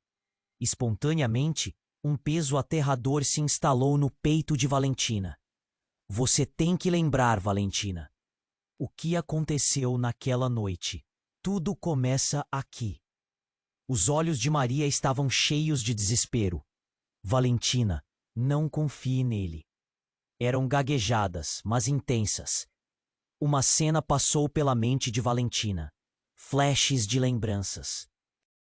Espontaneamente, um peso aterrador se instalou no peito de Valentina. Você tem que lembrar, Valentina, o que aconteceu naquela noite. Tudo começa aqui. Os olhos de Maria estavam cheios de desespero. Valentina, não confie nele. Eram gaguejadas, mas intensas. Uma cena passou pela mente de Valentina. Flashes de lembranças.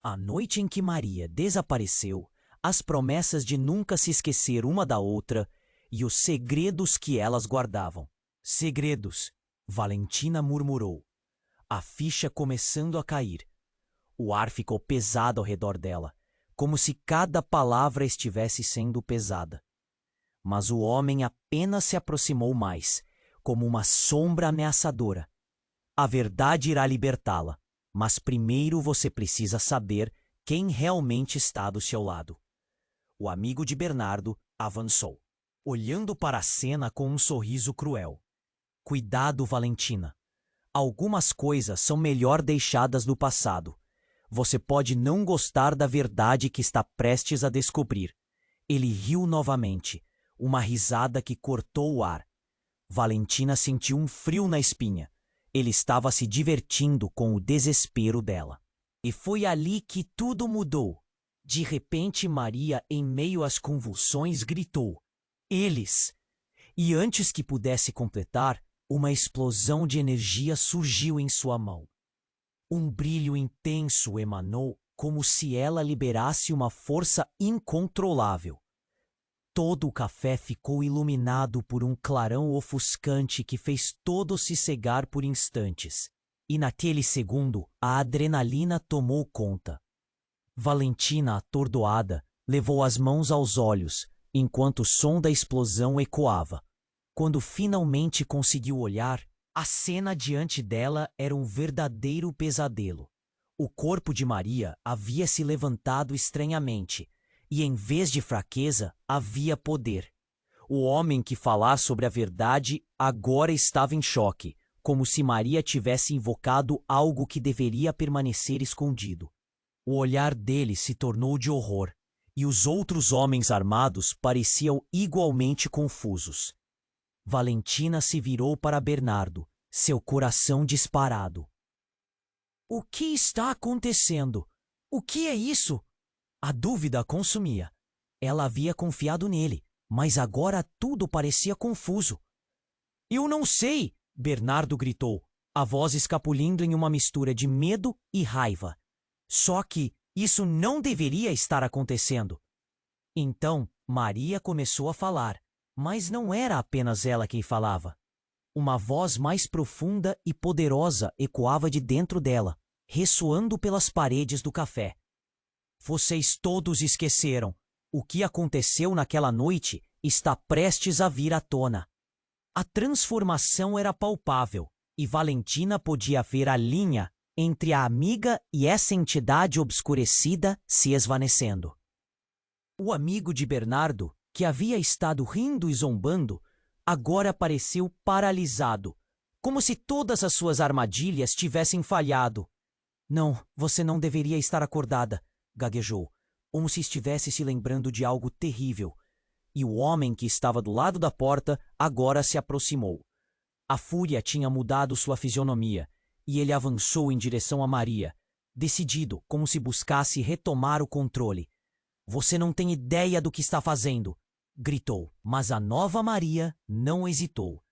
A noite em que Maria desapareceu, as promessas de nunca se esquecer uma da outra e os segredos que elas guardavam. Segredos, Valentina murmurou, a ficha começando a cair. O ar ficou pesado ao redor dela, como se cada palavra estivesse sendo pesada. Mas o homem apenas se aproximou mais, como uma sombra ameaçadora. A verdade irá libertá-la, mas primeiro você precisa saber quem realmente está do seu lado. O amigo de Bernardo avançou, olhando para a cena com um sorriso cruel. Cuidado, Valentina. Algumas coisas são melhor deixadas no passado. Você pode não gostar da verdade que está prestes a descobrir. Ele riu novamente, uma risada que cortou o ar. Valentina sentiu um frio na espinha. Ele estava se divertindo com o desespero dela. E foi ali que tudo mudou. De repente, Maria, em meio às convulsões, gritou: Eles! E antes que pudesse completar, uma explosão de energia surgiu em sua mão. Um brilho intenso emanou, como se ela liberasse uma força incontrolável. Todo o café ficou iluminado por um clarão ofuscante que fez todos se cegar por instantes. E naquele segundo, a adrenalina tomou conta. Valentina, atordoada, levou as mãos aos olhos, enquanto o som da explosão ecoava. Quando finalmente conseguiu olhar, a cena diante dela era um verdadeiro pesadelo. O corpo de Maria havia se levantado estranhamente, e em vez de fraqueza, havia poder. O homem que falara sobre a verdade agora estava em choque, como se Maria tivesse invocado algo que deveria permanecer escondido. O olhar dele se tornou de horror, e os outros homens armados pareciam igualmente confusos. Valentina se virou para Bernardo, seu coração disparado. O que está acontecendo? O que é isso? A dúvida a consumia. Ela havia confiado nele, mas agora tudo parecia confuso. Eu não sei, Bernardo gritou, a voz escapulindo em uma mistura de medo e raiva. Só que isso não deveria estar acontecendo. Então, Maria começou a falar, mas não era apenas ela quem falava. Uma voz mais profunda e poderosa ecoava de dentro dela, ressoando pelas paredes do café. Vocês todos esqueceram. O que aconteceu naquela noite está prestes a vir à tona. A transformação era palpável, e Valentina podia ver a linha entre a amiga e essa entidade obscurecida se esvanecendo. O amigo de Bernardo, que havia estado rindo e zombando, agora pareceu paralisado, como se todas as suas armadilhas tivessem falhado. Não, você não deveria estar acordada, gaguejou, como se estivesse se lembrando de algo terrível. E o homem que estava do lado da porta agora se aproximou. A fúria tinha mudado sua fisionomia, e ele avançou em direção a Maria, decidido, como se buscasse retomar o controle. Você não tem ideia do que está fazendo, gritou, mas a nova Maria não hesitou.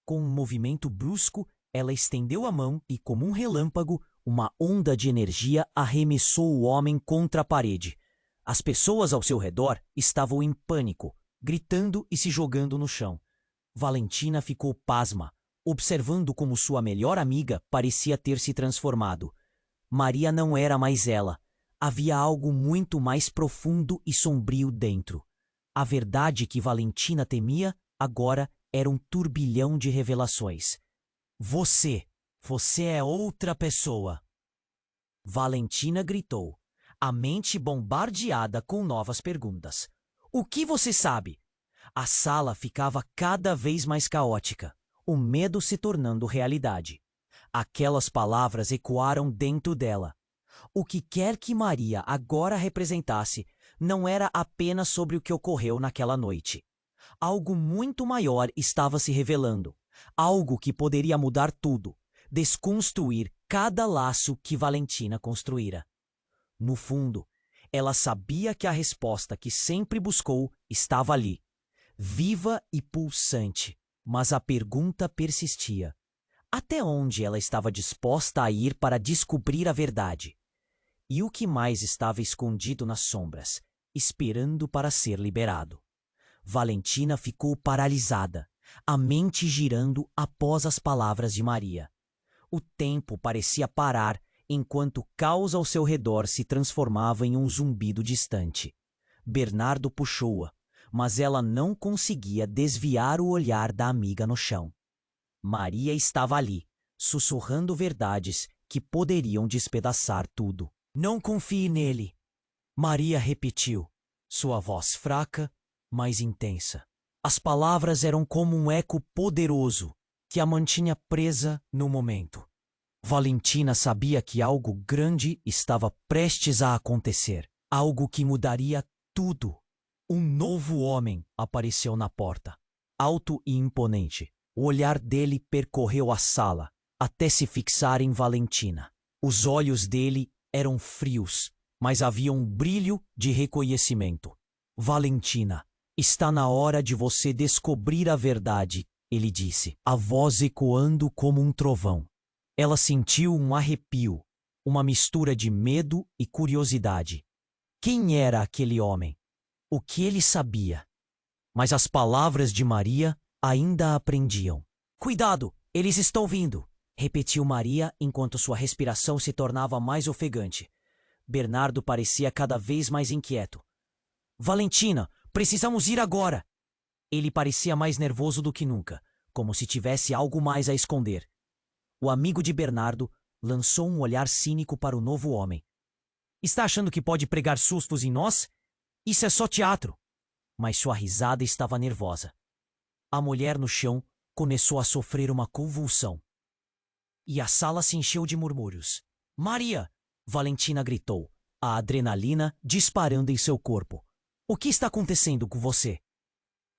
Com um movimento brusco, ela estendeu a mão e, como um relâmpago, uma onda de energia arremessou o homem contra a parede. As pessoas ao seu redor estavam em pânico, gritando e se jogando no chão. Valentina ficou pasma, observando como sua melhor amiga parecia ter se transformado. Maria não era mais ela. Havia algo muito mais profundo e sombrio dentro. A verdade que Valentina temia agora era um turbilhão de revelações. Você é outra pessoa. Valentina gritou, a mente bombardeada com novas perguntas. O que você sabe? A sala ficava cada vez mais caótica, o medo se tornando realidade. Aquelas palavras ecoaram dentro dela. O que quer que Maria agora representasse não era apenas sobre o que ocorreu naquela noite. Algo muito maior estava se revelando, algo que poderia mudar tudo, desconstruir cada laço que Valentina construíra. No fundo, ela sabia que a resposta que sempre buscou estava ali, viva e pulsante, mas a pergunta persistia. Até onde ela estava disposta a ir para descobrir a verdade? E o que mais estava escondido nas sombras, esperando para ser liberado? Valentina ficou paralisada, a mente girando após as palavras de Maria. O tempo parecia parar enquanto o caos ao seu redor se transformava em um zumbido distante. Bernardo puxou-a, mas ela não conseguia desviar o olhar da amiga no chão. Maria estava ali, sussurrando verdades que poderiam despedaçar tudo. Não confie nele, Maria repetiu, sua voz fraca, mas intensa. As palavras eram como um eco poderoso que a mantinha presa no momento. Valentina sabia que algo grande estava prestes a acontecer, algo que mudaria tudo. Um novo homem apareceu na porta, alto e imponente. O olhar dele percorreu a sala, até se fixar em Valentina. Os olhos dele eram frios, mas havia um brilho de reconhecimento. Valentina, está na hora de você descobrir a verdade, ele disse, a voz ecoando como um trovão. Ela sentiu um arrepio, uma mistura de medo e curiosidade. Quem era aquele homem? O que ele sabia? Mas as palavras de Maria ainda a prendiam. Cuidado, eles estão vindo, repetiu Maria enquanto sua respiração se tornava mais ofegante. Bernardo parecia cada vez mais inquieto. Valentina, precisamos ir agora! Ele parecia mais nervoso do que nunca, como se tivesse algo mais a esconder. O amigo de Bernardo lançou um olhar cínico para o novo homem. Está achando que pode pregar sustos em nós? Isso é só teatro. Mas sua risada estava nervosa. A mulher no chão começou a sofrer uma convulsão. E a sala se encheu de murmúrios. Maria! Valentina gritou, a adrenalina disparando em seu corpo. O que está acontecendo com você?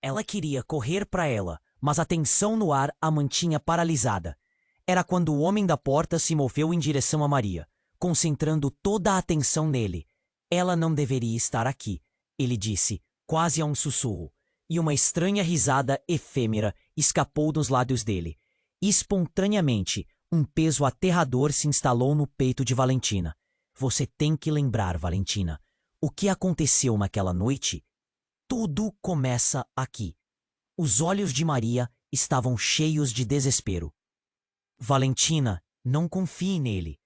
Ela queria correr para ela, mas a tensão no ar a mantinha paralisada. Era quando o homem da porta se moveu em direção a Maria, concentrando toda a atenção nele. Ela não deveria estar aqui, ele disse, quase a um sussurro, e uma estranha risada efêmera escapou dos lábios dele. Espontaneamente, um peso aterrador se instalou no peito de Valentina. Você tem que lembrar, Valentina, o que aconteceu naquela noite? Tudo começa aqui. Os olhos de Maria estavam cheios de desespero. Valentina, não confie nele.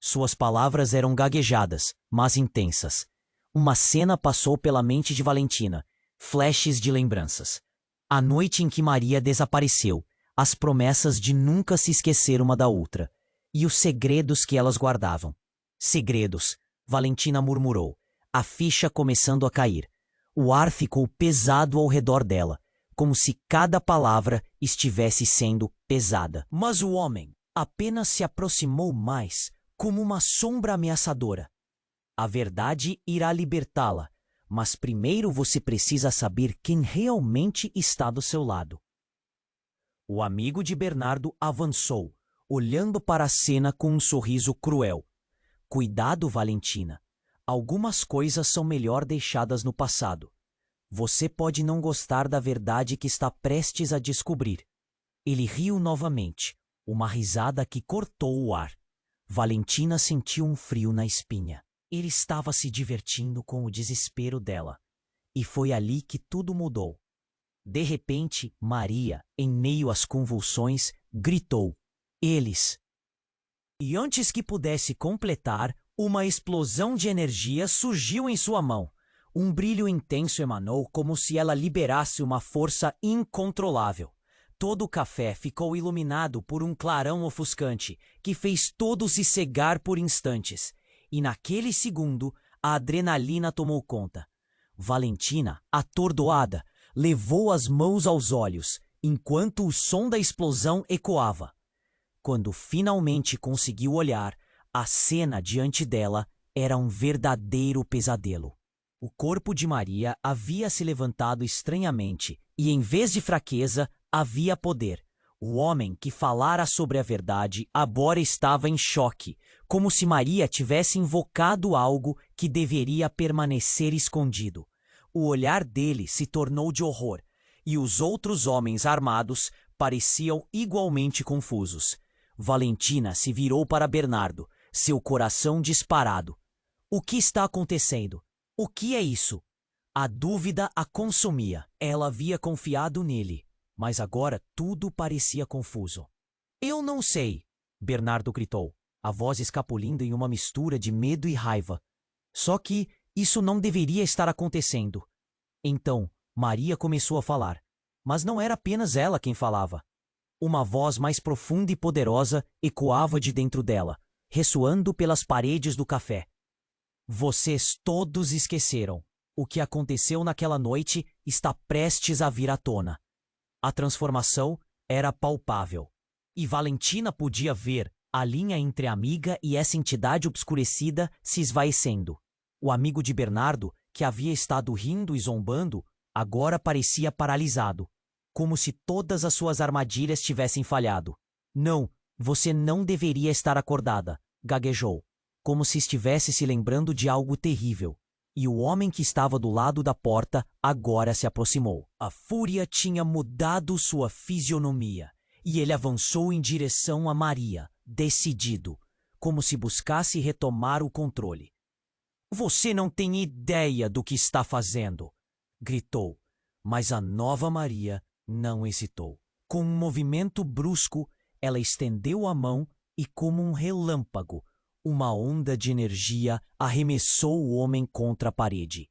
Suas palavras eram gaguejadas, mas intensas. Uma cena passou pela mente de Valentina, flashes de lembranças. A noite em que Maria desapareceu, as promessas de nunca se esquecer uma da outra, e os segredos que elas guardavam. Segredos, Valentina murmurou, a ficha começando a cair. O ar ficou pesado ao redor dela, como se cada palavra estivesse sendo pesada. Mas o homem apenas se aproximou mais, como uma sombra ameaçadora. A verdade irá libertá-la, mas primeiro você precisa saber quem realmente está do seu lado. O amigo de Bernardo avançou, olhando para a cena com um sorriso cruel. Cuidado, Valentina. Algumas coisas são melhor deixadas no passado. Você pode não gostar da verdade que está prestes a descobrir. Ele riu novamente, uma risada que cortou o ar. Valentina sentiu um frio na espinha. Ele estava se divertindo com o desespero dela. E foi ali que tudo mudou. De repente, Maria, em meio às convulsões, gritou: Eles! E antes que pudesse completar, uma explosão de energia surgiu em sua mão. Um brilho intenso emanou como se ela liberasse uma força incontrolável. Todo o café ficou iluminado por um clarão ofuscante, que fez todos se cegar por instantes. E naquele segundo, a adrenalina tomou conta. Valentina, atordoada, levou as mãos aos olhos, enquanto o som da explosão ecoava. Quando finalmente conseguiu olhar, a cena diante dela era um verdadeiro pesadelo. O corpo de Maria havia se levantado estranhamente e, em vez de fraqueza, havia poder. O homem que falara sobre a verdade agora estava em choque, como se Maria tivesse invocado algo que deveria permanecer escondido. O olhar dele se tornou de horror, e os outros homens armados pareciam igualmente confusos. Valentina se virou para Bernardo, seu coração disparado. O que está acontecendo? O que é isso? A dúvida a consumia. Ela havia confiado nele, mas agora tudo parecia confuso. Eu não sei, Bernardo gritou, a voz escapulindo em uma mistura de medo e raiva. Só que isso não deveria estar acontecendo. Então, Maria começou a falar, mas não era apenas ela quem falava. Uma voz mais profunda e poderosa ecoava de dentro dela, ressoando pelas paredes do café. Vocês todos esqueceram. O que aconteceu naquela noite está prestes a vir à tona. A transformação era palpável. E Valentina podia ver a linha entre a amiga e essa entidade obscurecida se esvaecendo. O amigo de Bernardo, que havia estado rindo e zombando, agora parecia paralisado, como se todas as suas armadilhas tivessem falhado. Não, você não deveria estar acordada, gaguejou, como se estivesse se lembrando de algo terrível. E o homem que estava do lado da porta agora se aproximou. A fúria tinha mudado sua fisionomia, e ele avançou em direção a Maria, decidido, como se buscasse retomar o controle. Você não tem ideia do que está fazendo, gritou, Mas a nova Maria não hesitou. Com um movimento brusco, ela estendeu a mão e, como um relâmpago, uma onda de energia arremessou o homem contra a parede.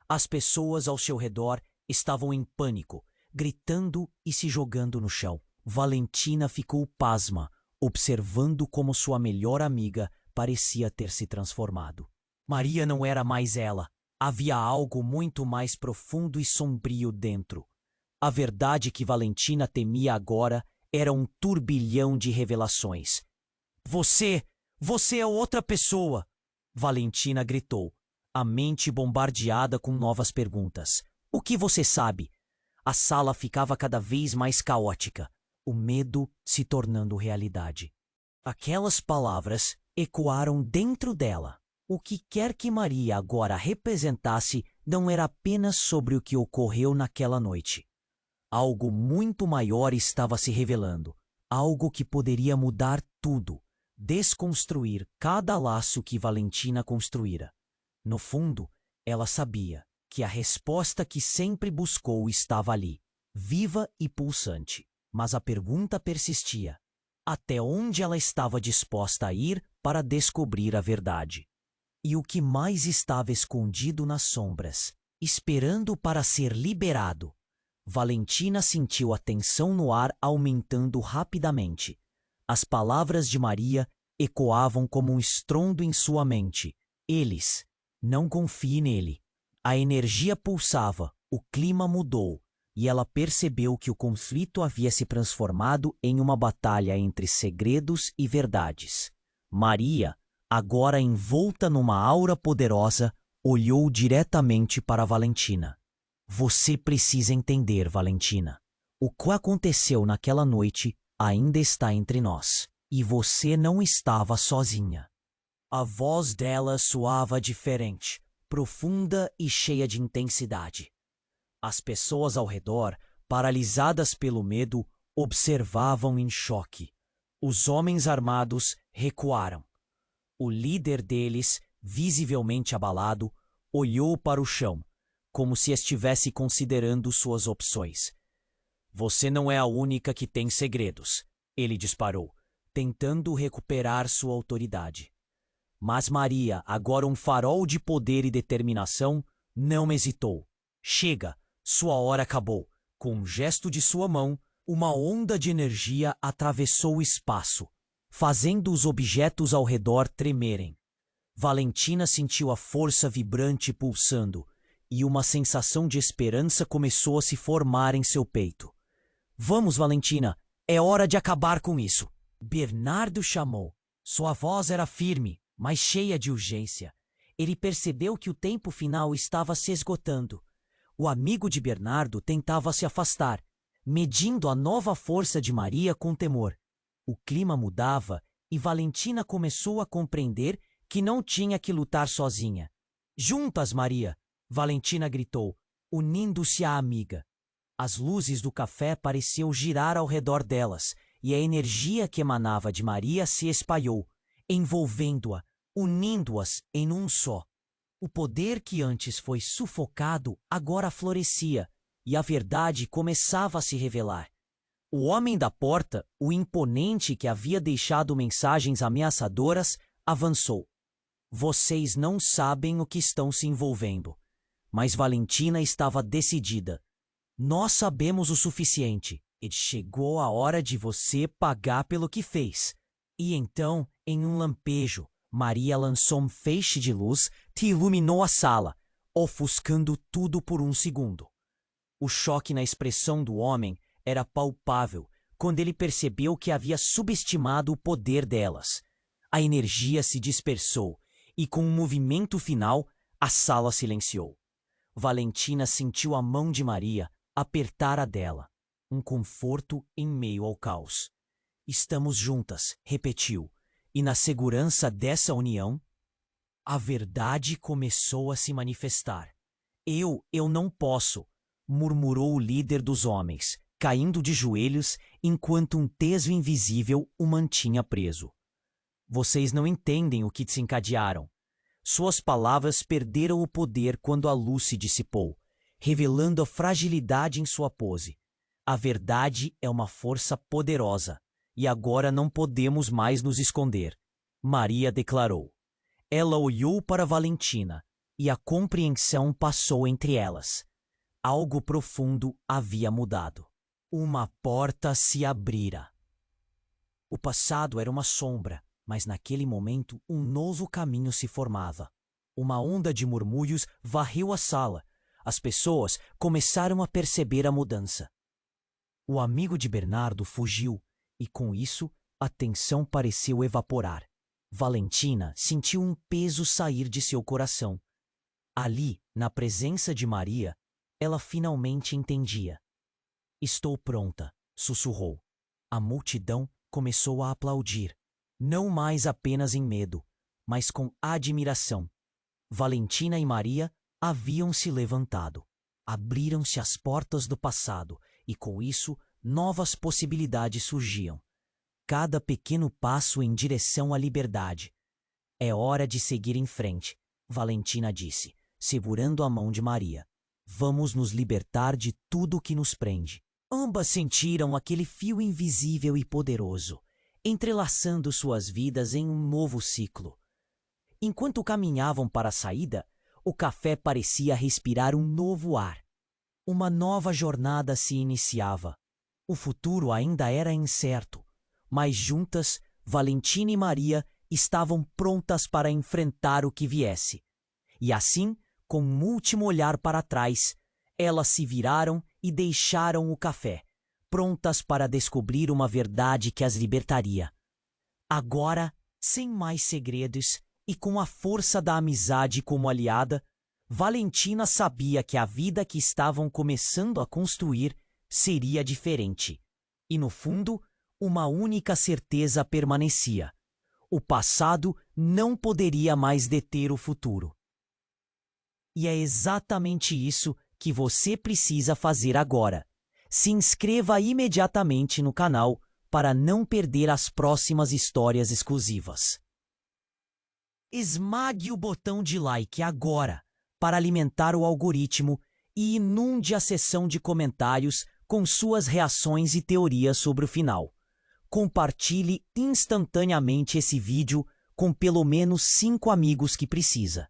As pessoas ao seu redor estavam em pânico, gritando e se jogando no chão. Valentina ficou pasma, observando como sua melhor amiga parecia ter se transformado. Maria não era mais ela. Havia algo muito mais profundo e sombrio dentro. A verdade que Valentina temia agora era um turbilhão de revelações. Você é outra pessoa! Valentina gritou, a mente bombardeada com novas perguntas. O que você sabe? A sala ficava cada vez mais caótica, o medo se tornando realidade. Aquelas palavras ecoaram dentro dela. O que quer que Maria agora representasse não era apenas sobre o que ocorreu naquela noite. Algo muito maior estava se revelando, algo que poderia mudar tudo, desconstruir cada laço que Valentina construíra. No fundo, ela sabia que a resposta que sempre buscou estava ali, viva e pulsante. Mas a pergunta persistia: até onde ela estava disposta a ir para descobrir a verdade? E o que mais estava escondido nas sombras, esperando para ser liberado? Valentina sentiu a tensão no ar aumentando rapidamente. As palavras de Maria ecoavam como um estrondo em sua mente. Não confie nele. A energia pulsava, o clima mudou, e ela percebeu que o conflito havia se transformado em uma batalha entre segredos e verdades. Maria, agora envolta numa aura poderosa, olhou diretamente para Valentina. Você precisa entender, Valentina. O que aconteceu naquela noite ainda está entre nós, e você não estava sozinha. A voz dela soava diferente, profunda e cheia de intensidade. As pessoas ao redor, paralisadas pelo medo, observavam em choque. Os homens armados recuaram. O líder deles, visivelmente abalado, olhou para o chão, como se estivesse considerando suas opções. Você não é a única que tem segredos, ele disparou, tentando recuperar sua autoridade. Mas Maria, agora um farol de poder e determinação, não hesitou. Chega, sua hora acabou. Com um gesto de sua mão, uma onda de energia atravessou o espaço, fazendo os objetos ao redor tremerem. Valentina sentiu a força vibrante pulsando, e uma sensação de esperança começou a se formar em seu peito. Vamos, Valentina, é hora de acabar com isso. Bernardo chamou. Sua voz era firme, mas cheia de urgência. Ele percebeu que o tempo final estava se esgotando. O amigo de Bernardo tentava se afastar, medindo a nova força de Maria com temor. O clima mudava e Valentina começou a compreender que não tinha que lutar sozinha. Juntas, Maria! Valentina gritou, unindo-se à amiga. As luzes do café pareciam girar ao redor delas, e a energia que emanava de Maria se espalhou, envolvendo-a, unindo-as em um só. O poder que antes foi sufocado agora florescia, e a verdade começava a se revelar. O homem da porta, o imponente que havia deixado mensagens ameaçadoras, avançou. Vocês não sabem o que estão se envolvendo. Mas Valentina estava decidida. Nós sabemos o suficiente. E chegou a hora de você pagar pelo que fez. E então, em um lampejo, Maria lançou um feixe de luz que iluminou a sala, ofuscando tudo por um segundo. O choque na expressão do homem era palpável quando ele percebeu que havia subestimado o poder delas. A energia se dispersou e, com um movimento final, a sala silenciou. Valentina sentiu a mão de Maria apertar a dela, um conforto em meio ao caos. Estamos juntas, repetiu, e na segurança dessa união, a verdade começou a se manifestar. Eu não posso, murmurou o líder dos homens, caindo de joelhos enquanto um teso invisível o mantinha preso. Vocês não entendem o que desencadearam. Suas palavras perderam o poder quando a luz se dissipou, revelando a fragilidade em sua pose. A verdade é uma força poderosa, e agora não podemos mais nos esconder, Maria declarou. Ela olhou para Valentina, e a compreensão passou entre elas. Algo profundo havia mudado. Uma porta se abrira. O passado era uma sombra, mas naquele momento um novo caminho se formava. Uma onda de murmúrios varreu a sala. As pessoas começaram a perceber a mudança. O amigo de Bernardo fugiu, e com isso a tensão pareceu evaporar. Valentina sentiu um peso sair de seu coração. Ali, na presença de Maria, ela finalmente entendia. Estou pronta, sussurrou. A multidão começou a aplaudir, não mais apenas em medo, mas com admiração. Valentina e Maria haviam se levantado. Abriram-se as portas do passado e, com isso, novas possibilidades surgiam. Cada pequeno passo em direção à liberdade. É hora de seguir em frente, Valentina disse, segurando a mão de Maria. Vamos nos libertar de tudo que nos prende. Ambas sentiram aquele fio invisível e poderoso, entrelaçando suas vidas em um novo ciclo. Enquanto caminhavam para a saída, o café parecia respirar um novo ar. Uma nova jornada se iniciava. O futuro ainda era incerto, mas juntas, Valentina e Maria estavam prontas para enfrentar o que viesse. E assim, com um último olhar para trás, elas se viraram e deixaram o café, prontas para descobrir uma verdade que as libertaria. Agora, sem mais segredos e com a força da amizade como aliada, Valentina sabia que a vida que estavam começando a construir seria diferente. E, no fundo, uma única certeza permanecia: o passado não poderia mais deter o futuro. E é exatamente isso que você precisa fazer agora. Se inscreva imediatamente no canal para não perder as próximas histórias exclusivas. Esmague o botão de like agora para alimentar o algoritmo e inunde a seção de comentários com suas reações e teorias sobre o final. Compartilhe instantaneamente esse vídeo com pelo menos 5 amigos que precisa.